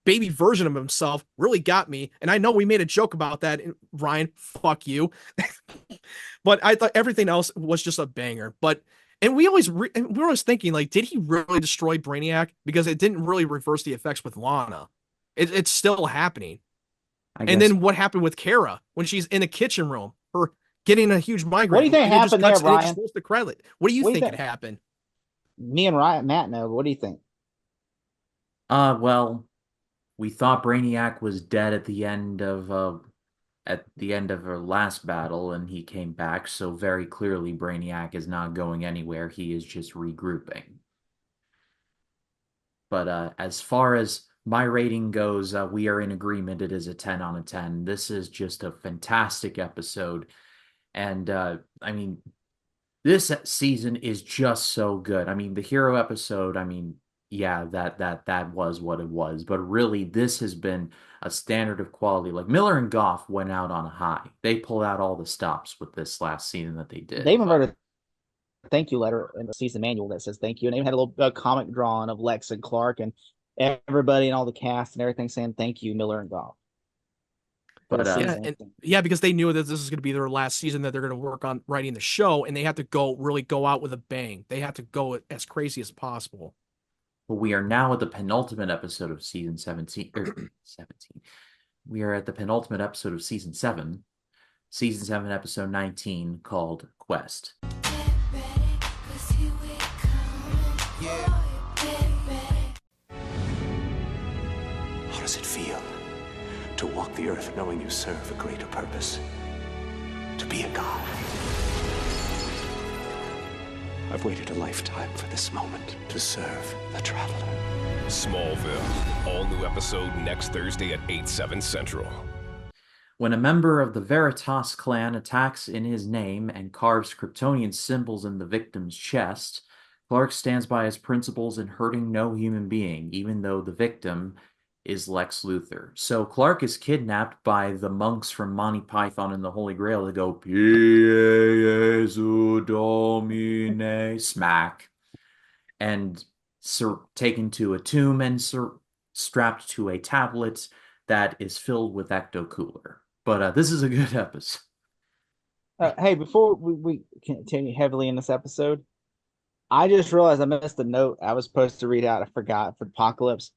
baby version of himself. Really got me. And I know we made a joke about that. Ryan, fuck you. But I thought everything else was just a banger. And we were always thinking, like, did he really destroy Brainiac? Because it didn't really reverse the effects with Lana. It's still happening. I And guess then what happened with Kara when she's in the kitchen room, her getting a huge What do you migraine, think and it just happened there, cuts and it just Brian? goes to credit. What do you What do you think it think? happened? Me and Ryan, Matt know. What do you think? well, we thought Brainiac was dead at the end of our last battle, and he came back, so very clearly Brainiac is not going anywhere. He is just regrouping. But as far as my rating goes, we are in agreement. It is a 10 on a 10. This is just a fantastic episode. And I mean, this season is just so good. I mean, the hero episode, I mean, yeah, that was what it was. But really, this has been a standard of quality. Like Miller and Goff went out on a high. They pulled out all the stops with this last season that they They did. even wrote a thank you letter in the season manual that says thank you, and they even had a little comic drawing of Lex and Clark, and everybody and all the cast and everything saying thank you, Miller and Goff, for the But Yeah, season. and yeah, because they knew that this is going to be their last season that they're going to work on writing the show, and they have to really go out with a bang. They have to go as crazy as possible. we are now at the penultimate episode of season 17, 17. We are at the penultimate episode of season 7, episode 19, called Quest. How does it feel to walk the earth knowing you serve a greater purpose? To be a god? I've waited a lifetime for this moment to serve the traveler. Smallville, all new episode next Thursday at 8/7 Central. When a member of the Veritas clan attacks in his name and carves Kryptonian symbols in the victim's chest, Clark stands by his principles in hurting no human being, even though the victim is Lex Luthor. So Clark is kidnapped by the monks from Monty Python and the Holy Grail to go Pie Jesu Domine smack, and taken to a tomb and strapped to a tablet that is filled with ecto cooler. But this is a good episode. Hey, before we continue heavily in this episode, I just realized I missed a note I was supposed to read out. I forgot for Apocalypse.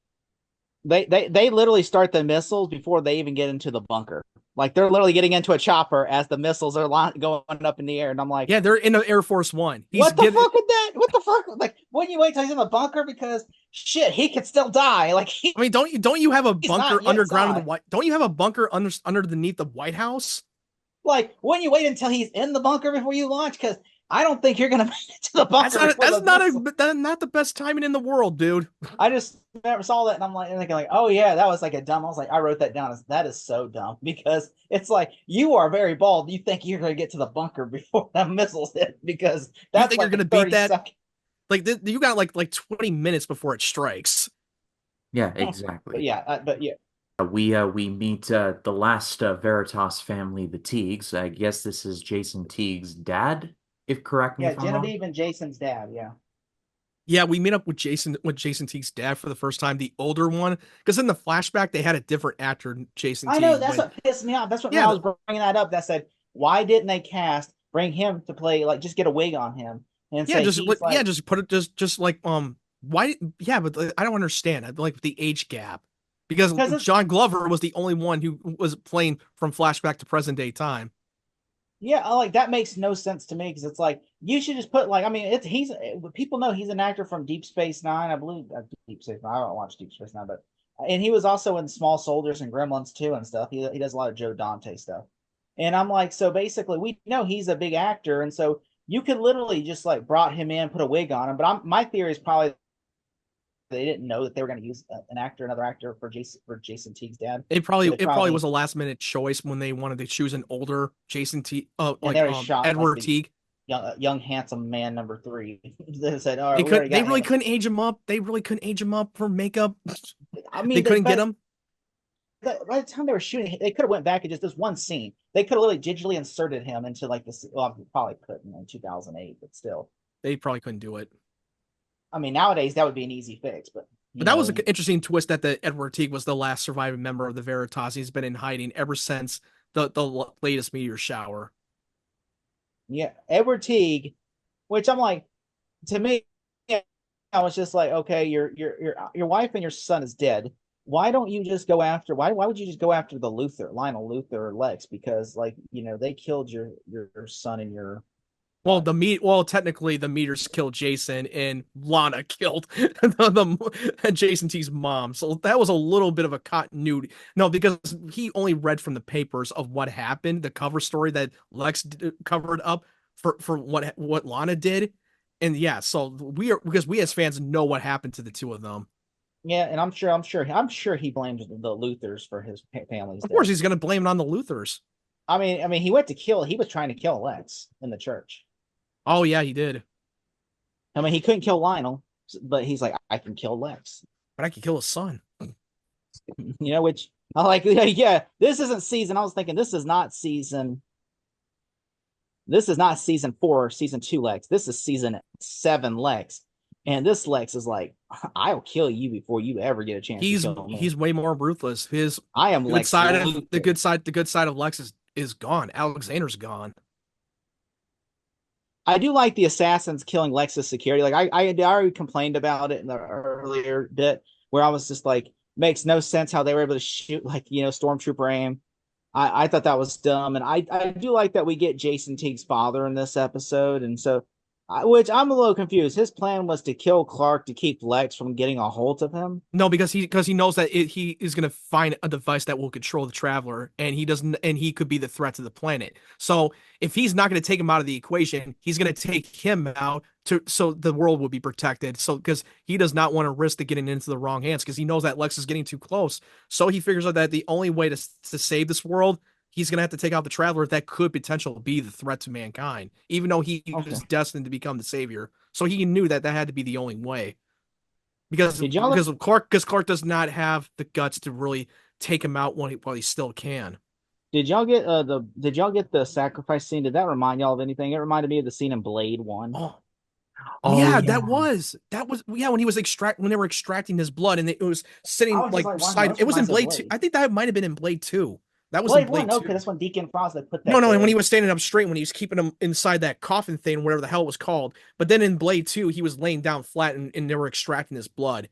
They literally start the missiles before they even get into the bunker. Like they're literally getting into a chopper as the missiles are going up in the air, and I'm like, Yeah, they're in the Air Force One. what the fuck is that? What the fuck? Like, wouldn't you wait till he's in the bunker because shit, he could still die. Like, I mean, don't you have a bunker underground in the inside. White? Don't you have a bunker underneath the White House? like, wouldn't you wait until he's in the bunker before you launch? Because I don't think you're gonna make it to the bunker. That's not the best timing in the world, dude. I just never saw that, and I'm like thinking like, oh yeah, that was like a dumb. I was like, I wrote that down as that is so dumb because it's like you are very bold. You think you're gonna get to the bunker before that missiles hit because that's You think like you're gonna beat that? Second. Like you got like 20 minutes before it strikes. Yeah, exactly. But yeah. We meet the last Veritas family, the Teagues. I guess this is Jason Teague's dad, if correct me Yeah, if I'm wrong. Genevieve and Jason's dad. Yeah. Yeah, we meet up with Jason Teague's dad for the first time, the older one, because in the flashback they had a different actor, Jason I Teague. know that's what pissed me off. That's what I was bringing that up. That said, why didn't they bring him to play like just get a wig on him and yeah, say just put it just like why yeah, but I don't understand like the age gap because John Glover was the only one who was playing from flashback to present day time. Yeah, like that makes no sense to me because it's like you should just put like I mean people know he's an actor from Deep Space Nine, I believe. Deep Space Nine. I don't watch Deep Space Nine, but and he was also in Small Soldiers and Gremlins too and stuff. He does a lot of Joe Dante stuff, and I'm like, so basically we know he's a big actor, and so you could literally just like brought him in, put a wig on him. But my theory is probably they didn't know that they were going to use another actor for Jason Teague's dad. It probably was a last minute choice when they wanted to choose an older Jason Teague, Edward Teague, young handsome man number 3. They said, "Oh, they really couldn't age him up. They really couldn't age him up for makeup. I mean, they couldn't get him." By the time they were shooting, they could have went back and just this one scene. They could have literally digitally inserted him into like this. Well, probably couldn't in 2008, but still, they probably couldn't do it. I mean, nowadays that would be an easy fix, but that was an interesting twist that the Edward Teague was the last surviving member of the Veritas. He's been in hiding ever since the latest meteor shower. Yeah, Edward Teague, which I'm like, to me, I was just like, okay, your wife and your son is dead. Why don't you just go after? Why would you just go after the Lionel Luthor or Lex? Because like they killed your son and your. Well, technically, the meters killed Jason, and Lana killed Jason T's mom. So that was a little bit of a continuity. No, because he only read from the papers of what happened, the cover story that Lex covered up for what Lana did, and yeah. So because we as fans know what happened to the two of them. Yeah, and I'm sure he blames the Luthors for his family's death. Of course, he's going to blame it on the Luthors. I mean, he was trying to kill Lex in the church. Oh yeah, he did. I mean, he couldn't kill Lionel, but he's like, I can kill Lex, but I can kill his son. Which I like. Yeah, this isn't season. I was thinking this is not season 4, season 2 Lex. This is season 7 Lex, and this Lex is like, I'll kill you before you ever get a chance to kill me. He's way more ruthless. His I am good Lex side of Luthor. the good side of Lex is gone. Alexander's gone. I do like the assassins killing Lex's security. Like I already complained about it in the earlier bit where I was just like, makes no sense how they were able to shoot like stormtrooper aim. I thought that was dumb, and I do like that we get Jason Teague's father in this episode, and so which I'm a little confused. His plan was to kill Clark to keep Lex from getting a hold of him. No, because he knows that he is going to find a device that will control the Traveler, and he could be the threat to the planet. So if he's not going to take him out of the equation, he's going to take him out so the world will be protected. So because he does not want to risk it getting into the wrong hands, because he knows that Lex is getting too close. So he figures out that the only way to save this world, he's going to have to take out the Traveler that could potentially be the threat to mankind, even though he Okay. was destined to become the savior. So he knew that had to be the only way. Because Did y'all Clark does not have the guts to really take him out while he still can. did y'all get the sacrifice scene? Did that remind y'all of anything? It reminded me of the scene in Blade 1. Oh Oh yeah, yeah. when he was when they were extracting his blood and it was sitting I was just like like, wow, beside this it was in reminds me of Blade 2. Blade. I think that might have been in Blade 2. That was in Blade 1, Blade 2. okay, that's when Deacon Frost they put No, that and when he was standing up straight, when he was keeping him inside that coffin thing, whatever the hell it was called. But then in Blade 2, he was laying down flat and they were extracting his blood.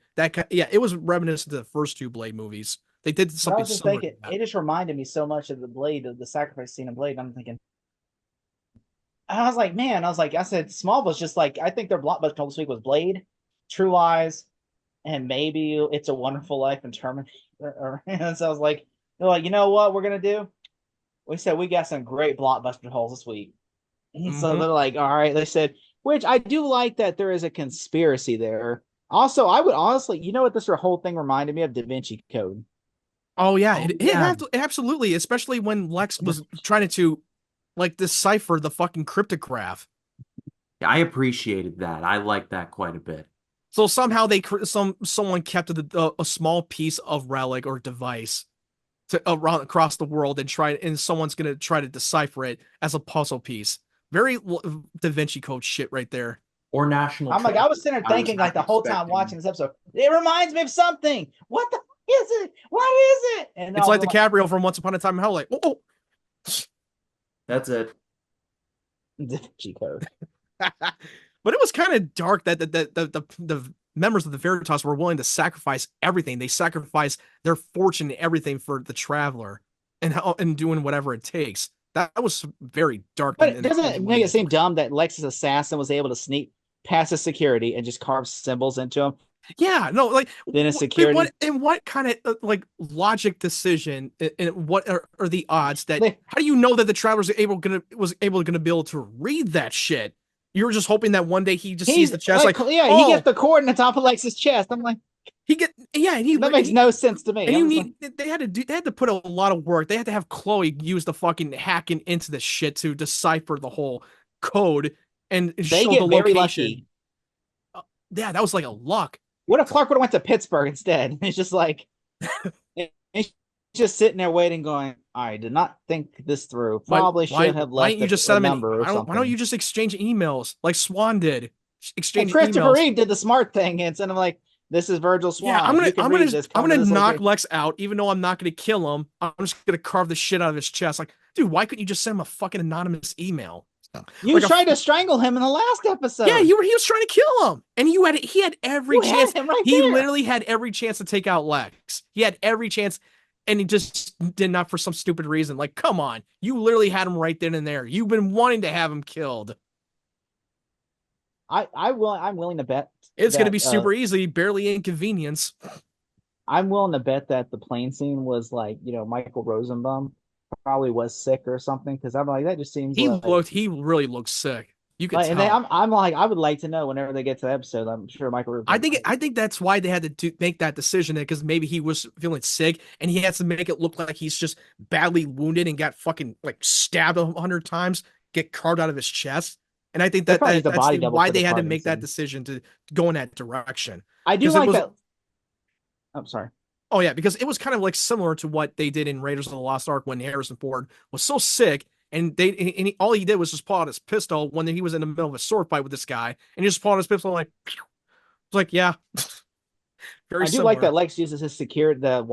Yeah, it was reminiscent to the first two Blade movies. They did But I something was just similar to thinking, that. it just reminded me so much of the sacrifice scene in Blade. I'm thinking, I was like, man, I said, Small was just like, I think their blockbuster this week was Blade, True Lies, and maybe It's a Wonderful Life and Terminator. And so I was like, they're like, you know what we're gonna do? We said we got some great blockbuster holes this week. And so Mhm. they're like, all right, they said, which I do like that there is a conspiracy there. Also, I would honestly, you know what this whole thing reminded me of? Da Vinci Code. Oh yeah, Oh yeah. absolutely, especially when Lex was trying to like decipher the fucking cryptograph. I appreciated that. I liked that quite a bit. So somehow someone kept a small piece of relic or device to around across the world and someone's gonna try to decipher it as a puzzle piece. Very Da Vinci Code shit right there. Or National I'm like, I Treasure. was sitting there I was thinking like not the whole time expecting. watching this episode, it reminds me of something. What the is it? What is it? And It's I'll like be like, DiCaprio from Once Upon a Time in Hell, like, oh. That's it. Da Vinci Code. But it was kind of dark that the members of the Veritas were willing to sacrifice everything. They sacrificed their fortune and everything for the Traveler and doing whatever it takes. That was very dark. But it doesn't make it seem dumb that Lex's assassin was able to sneak past his security and just carve symbols into him. Yeah, no, like Then his security. what kind of like logic decision and what are the odds that They- how do you know that the Traveler's was able to be able to read that shit? You were just hoping that one day he just sees the chest like, yeah, oh, he gets the coordinates off of Lex's chest. I'm like, that makes no sense to me. And you need they had to put a lot of work. They had to have Chloe use the fucking hacking into this shit to decipher the whole code and they show get the very location. lucky. Yeah, that was like a luck. What if Clark would have went to Pittsburgh instead? It's just like he's just sitting there waiting, going, I did not think this through. Probably should have Why left don't you just send a them number or something. why don't you just exchange emails like Swan did? Well, Exchange Christopher emails. Reeve did the smart thing and sent him like, this is Virgil Swan. Yeah, I'm gonna knock location. Lex out, even though I'm not gonna kill him. I'm just gonna carve the shit out of his chest. Like, dude, why couldn't you just send him a fucking anonymous email? You Like tried to strangle him in the last episode. Yeah, he was trying to kill him, and he had every You chance. had him right He there. literally had every chance to take out Lex. He had every chance, and he just did not for some stupid reason. Like, come on, you literally had him right then and there. You've been wanting to have him killed. I'm willing to bet It's going to that, be super easy, barely inconvenience. I'm willing to bet that the plane scene was like, Michael Rosenbaum probably was sick or something, because I'm like, that just seems He really looked sick. You could and tell. I'm like, I would like to know whenever they get to the episode. I'm sure Michael Rosenbaum. I think that's why they had to make that decision, because maybe he was feeling sick and he has to make it look like he's just badly wounded and got fucking like stabbed 100 times, get carved out of his chest. And I think They probably used a body double why for the they had to carving make that scene. decision to go in that direction. I do 'Cause it like was- that. I'm sorry. Oh yeah, because it was kind of like similar to what they did in Raiders of the Lost Ark when Harrison Ford was so sick, and all he did was just pull out his pistol when he was in the middle of a sword fight with this guy, and he just pulled out his pistol like, it's like, yeah, Very I do like similar. that Lex uses his the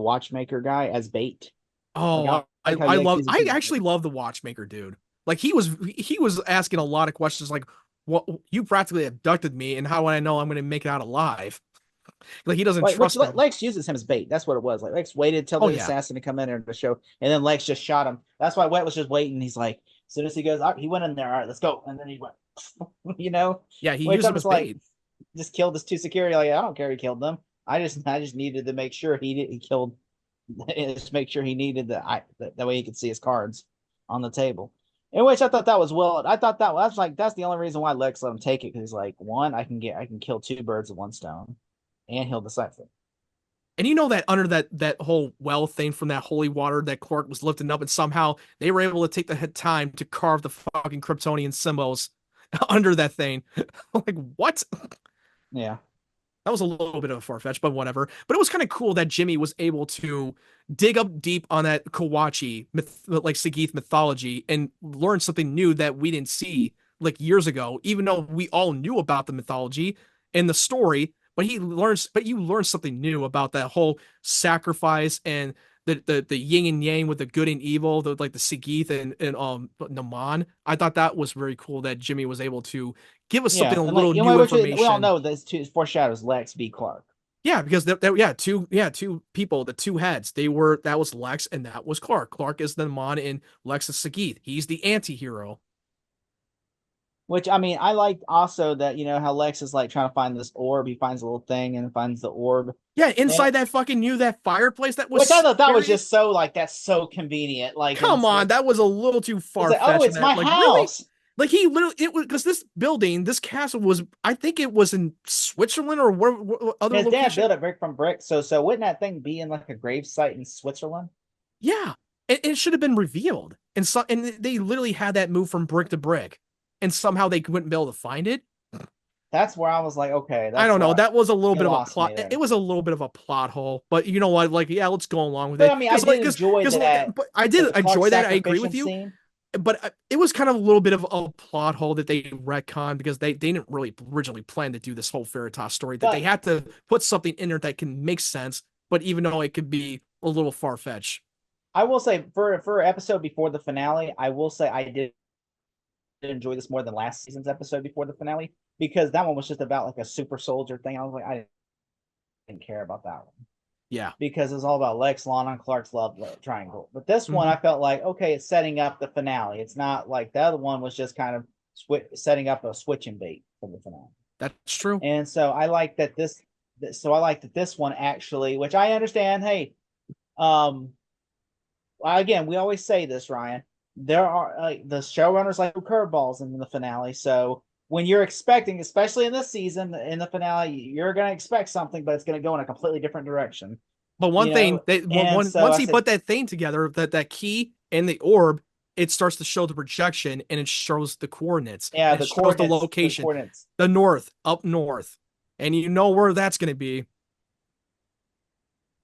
watchmaker guy as bait. Like Oh, like how Lex uses I him as bait. actually love the watchmaker dude. Like he was asking a lot of questions like what you practically abducted me and how would I know I'm going to make it out alive? Like he doesn't Like which trust him. Lex uses him as bait. That's what it was. Like Lex waited till Oh the yeah. assassin to come in there to show, and then Lex just shot him. That's why Wet was just waiting. He's like, as soon as he goes, all right, he went in there. All right, let's go. And then he went, you know, Yeah, he which used I him was as like, bait. just killed his two security. Like I don't care, he killed them. I just needed to make sure he killed. Just make sure he needed that way he could see his cards on the table. In which I thought that was well. I thought that was like that's the only reason why Lex let him take it because he's like one, I can kill two birds with one stone, and he'll decipher. And you know that under that whole well thing from that holy water that Clark was lifting up, and somehow they were able to take the time to carve the fucking Kryptonian symbols under that thing. Like what? Yeah. That was a little bit of a far fetch, but whatever. But it was kind of cool that Jimmy was able to dig up deep on that Kawachi like Sagith mythology, and learn something new that we didn't see like years ago, even though we all knew about the mythology and the story. But you learn something new about that whole sacrifice and the yin and yang with the good and evil, like the Sagith and Naman. I thought that was very cool that Jimmy was able to give us something Yeah, a and like little you know, new which we all information. know this two foreshadows Lex v Clark. Yeah, because two people, the two heads. That was Lex and that was Clark. Clark is the Mon and Lex is Sagith. He's the anti-hero. Which I mean, I liked also that you know how Lex is like trying to find this orb. He finds a little thing and finds the orb, Yeah, and inside that fucking that fireplace that which I was thought that was scary. just so like that's so convenient. Like, and Come on, that was a little too it's like, oh, far-fetched in it's my that. Like, really? house. Like he literally it was because this building, this castle was I think it was in Switzerland or what other His dad location. built it brick from brick, so wouldn't that thing be in like a grave site in Switzerland? Yeah. It should have been revealed. And they literally had that move from brick to brick. And somehow they wouldn't be able to find it. That's where I was like, okay, I that's don't know. why That was a little you bit of a lost me plot. there. It was a little bit of a plot hole, but you know what? Like, yeah, let's go along with But it. I mean, I did enjoy that But I did the Clark enjoy that. I agree with sacrificial you. scene. But it was kind of a little bit of a plot hole that they retconned because they didn't really originally plan to do this whole Veritas story. That they But had to put something in there that can make sense, but even though it could be a little far fetched. I will say for episode before the finale, I will say I did enjoy this more than last season's episode before the finale because that one was just about like a super soldier thing. I was like, I didn't care about that one Yeah. because it's all about Lex, Lana, and Clark's love triangle. But this one, Mhm. I felt like okay, it's setting up the finale. It's not like the other one was just kind of setting up a switching bait for the finale. That's true. And so I like that So I like that this one actually, which I understand. Hey, um, again, we always say this, Ryan. There are the showrunners like curveballs in the finale. So when you're expecting, especially in this season, in the finale, you're going to expect something, but it's going to go in a completely different direction. But one You thing know, they and so once I he said, put that thing together, that key and the orb, it starts to show the projection and it shows the coordinates yeah, and it shows the location, the north, up north, and you know where that's going to be.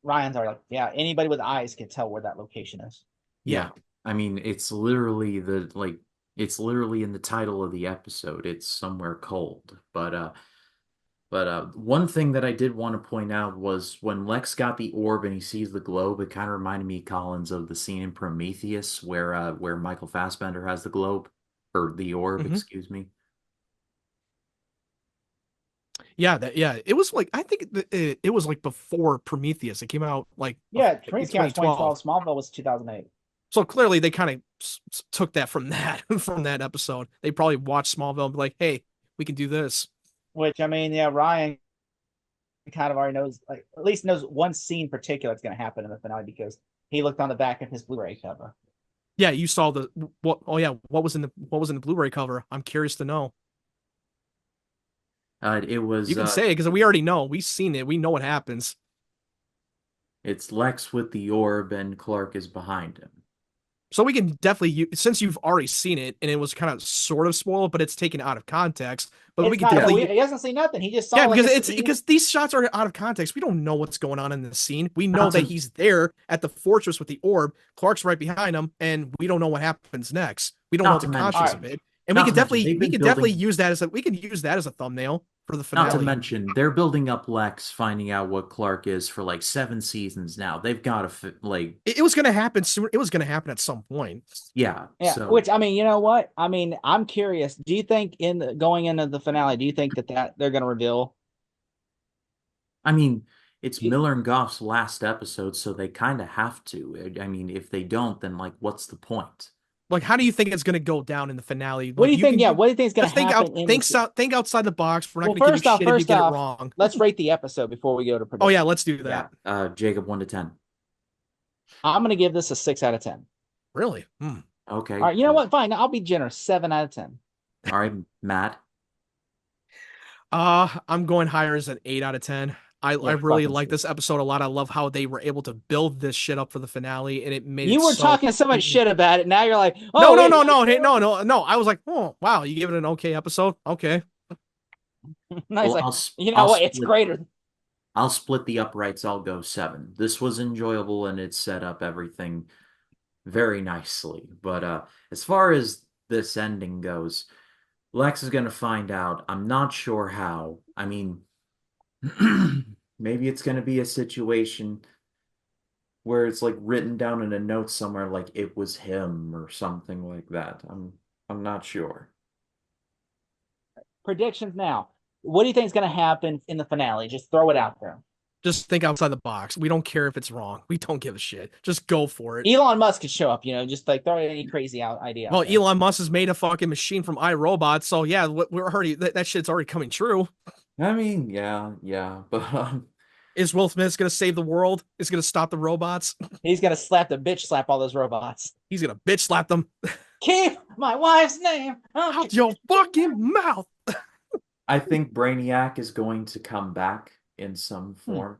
Ryan's already like, yeah, anybody with eyes can tell where that location is. Yeah. I mean, it's literally in the title of the episode. It's somewhere cold. But one thing that I did want to point out was when Lex got the orb and he sees the globe, it kind of reminded me, Collins, of the scene in Prometheus where Michael Fassbender has the globe or the orb, Mhm. excuse me. Yeah, it was like I think it was like before Prometheus. It came out like Yeah, in Prometheus came out in 2012. 2012. Smallville was 2008. So clearly they kind of took that from that from that episode. They probably watched Smallville and be like, "Hey, we can do this." Which I mean, yeah, Ryan kind of already knows, like at least knows one scene in particular that's going to happen in the finale because he looked on the back of his Blu-ray cover. Yeah, you saw the what? Oh yeah, what was in the Blu-ray cover? I'm curious to know. It was You can say it because we already know. We've seen it. We know what happens. it's Lex with the orb and Clark is behind him. So we can definitely, since you've already seen it and it was kind of sort of spoiled, but it's taken out of context. But we It's can not. definitely, He doesn't see nothing. He just saw. yeah, like because because these shots are out of context. We don't know what's going on in the scene. We know Not that to he's there at the fortress with the orb. Clark's right behind him, and we don't know what happens next. We don't know not the to contents mention of it. And not to mention they've we been could definitely building use that as a thumbnail for the Not to finale. mention, they're building up Lex finding out what Clark is for like 7 seasons now. They've got to like, It was going to happen soon. It was going to happen at some point. yeah. Yeah, So which I mean, you know what? I mean, I'm curious. Do you think going into the finale, do you think that they're going to reveal? I mean, it's You- Miller and Goff's last episode, so they kind of have to. I mean, if they don't, then like, what's the point? Like, how do you think it's going to go down in the finale? What do Like, you you think? can Yeah, what do you think is going just to happen in this? think outside the box. We're not Well, going to give you shit if you first get it off, wrong. let's rate the episode before we go to Oh yeah, prediction. let's do Yeah. that. Jacob, 1 to 10. I'm going to give this a 6 out of 10. Really? Okay. All right, you know what? Fine, I'll be generous. 7 out of 10. All right, Matt. I'm going higher as an 8 out of 10. I Yeah, really fucking like shit. this episode a lot. I love how they were able to build this shit up for the finale, and it made You it were so talking so much shit about it. Now you're like, No, oh, no, wait, no, no, hey, no. I was like, oh wow, you give it an okay episode. Okay. No, he's Well, like, you know what? It's greater. I'll split the uprights. I'll go 7. This was enjoyable and it set up everything very nicely. But as far as this ending goes, Lex is going to find out. I'm not sure how. I mean, maybe it's going to be a situation where it's like written down in a note somewhere like it was him or something like that. I'm not sure. Predictions now. What do you think is going to happen in the finale? Just throw it out there. Just think outside the box. We don't care if it's wrong. We don't give a shit. Just go for it. Elon Musk could show up, just like throw any crazy idea. Well, Elon Musk has made a fucking machine from iRobot, so yeah, we're already that shit's already coming true. I mean, yeah, but Is Will Smith gonna save the world? Is gonna stop the robots? He's gonna bitch slap all those robots. He's gonna bitch slap them. Keep my wife's name out your fucking mouth. I think Brainiac is going to come back in some form.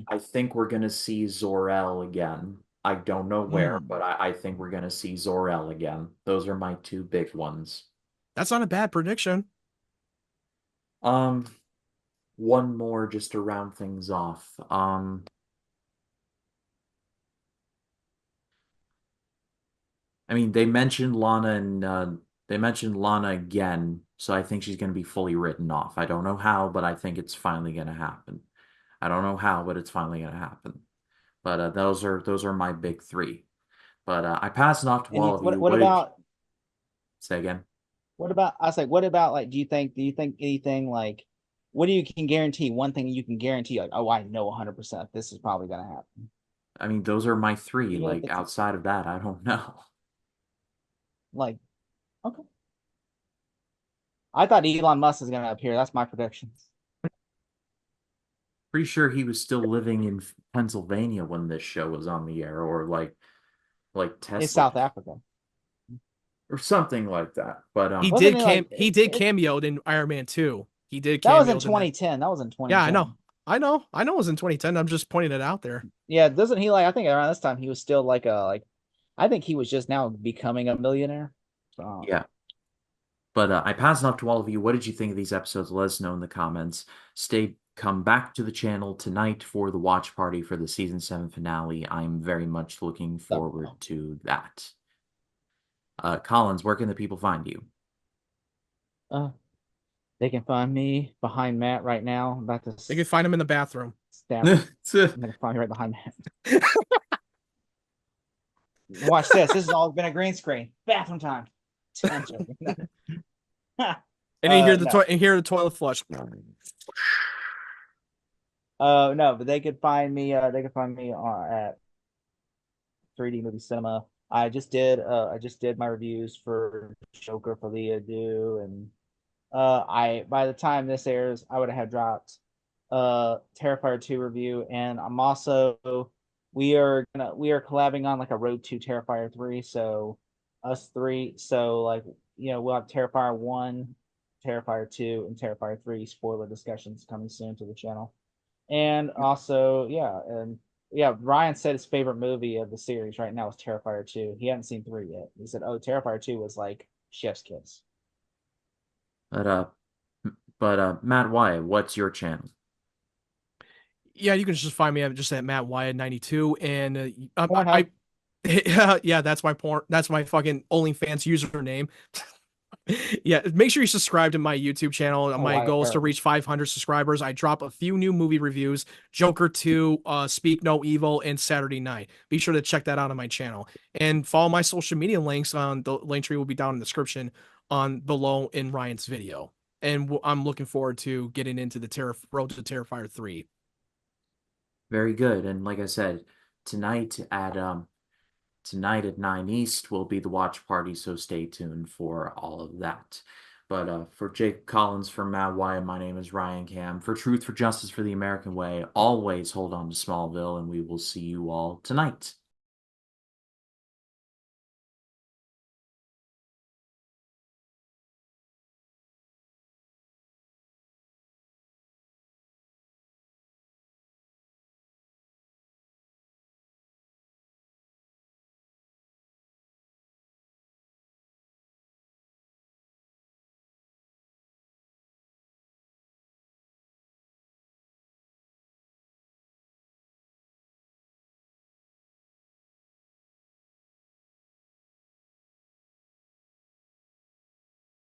I think we're going to see Zor-El again. I don't know where, but I think we're going to see Zor-El again. Those are my 2 big ones. That's not a bad prediction. One more just to round things off. I mean, they mentioned Lana again, so I think she's going to be fully written off. I don't know how, but I think it's finally going to happen. I don't know how, but it's finally going to happen. But those are my big 3. But I pass it off to all of you. What about? Say again. What about? I was like, what about like? Do you think anything like? What do you can guarantee? One thing you can guarantee, like, oh, I know 100% this is probably going to happen. I mean, those are my 3. Yeah, like outside of that, I don't know. Like, okay. I thought Elon Musk is going to appear. That's my predictions. Pretty sure he was still living in Pennsylvania when this show was on the air, or like Tesla. In South Africa. Or something like that. But he Wasn't did it he did cameoed in Iron Man 2. He did That was in cameoed 2010. That was in 2010. Yeah, I know it was in 2010. I'm just pointing it out there. Yeah, doesn't he I think around this time he was still like I think he was just now becoming a millionaire. So, yeah. But I pass it off to all of you. What did you think of these episodes? Let us know in the comments. Come back to the channel tonight for the watch party for the season 7 finale. I'm very much looking forward to that. Collins, where can the people find you? They can find me behind Matt right now. I'm about to. They can find him in the bathroom. Stab him. I'm gonna find me right behind Matt. Watch this. This has all been a green screen. Bathroom time. I'm joking. And you hear the toilet flush. No, but they could find me. They could find me at 3D Movie Cinema. I just did my reviews for Joker for Leah Do, and by the time this airs, I would have had dropped Terrifier 2 review, and I'm also we are collabing on like a Road to Terrifier 3, so us 3, so like we'll have Terrifier 1, Terrifier 2, and Terrifier 3 spoiler discussions coming soon to the channel. And also, Ryan said his favorite movie of the series right now is Terrifier 2. He hadn't seen 3 yet. He said, "Oh, Terrifier 2 was like chef's kiss." But Matt Wyatt, what's your channel? Yeah, you can just find me just at Matt Wyatt 92, and Pornhub. yeah, that's my fucking OnlyFans username. Yeah, make sure you subscribe to my YouTube channel. Oh, My I goal is to will. reach 500 subscribers. I drop a few new movie reviews, Joker 2, Speak No Evil, and Saturday Night. Be sure to check that out on my channel. And follow my social media links on the link tree will be down in the description on below in Ryan's video. And I'm looking forward to getting into the Road to Terrifier 3. Very good. And like I said, tonight at tonight at 9 East will be the watch party, so stay tuned for all of that. But for Jake Collins, for Matt Wyatt, my name is Ryan Cam. For Truth, for Justice, for the American Way, always hold on to Smallville, and we will see you all tonight.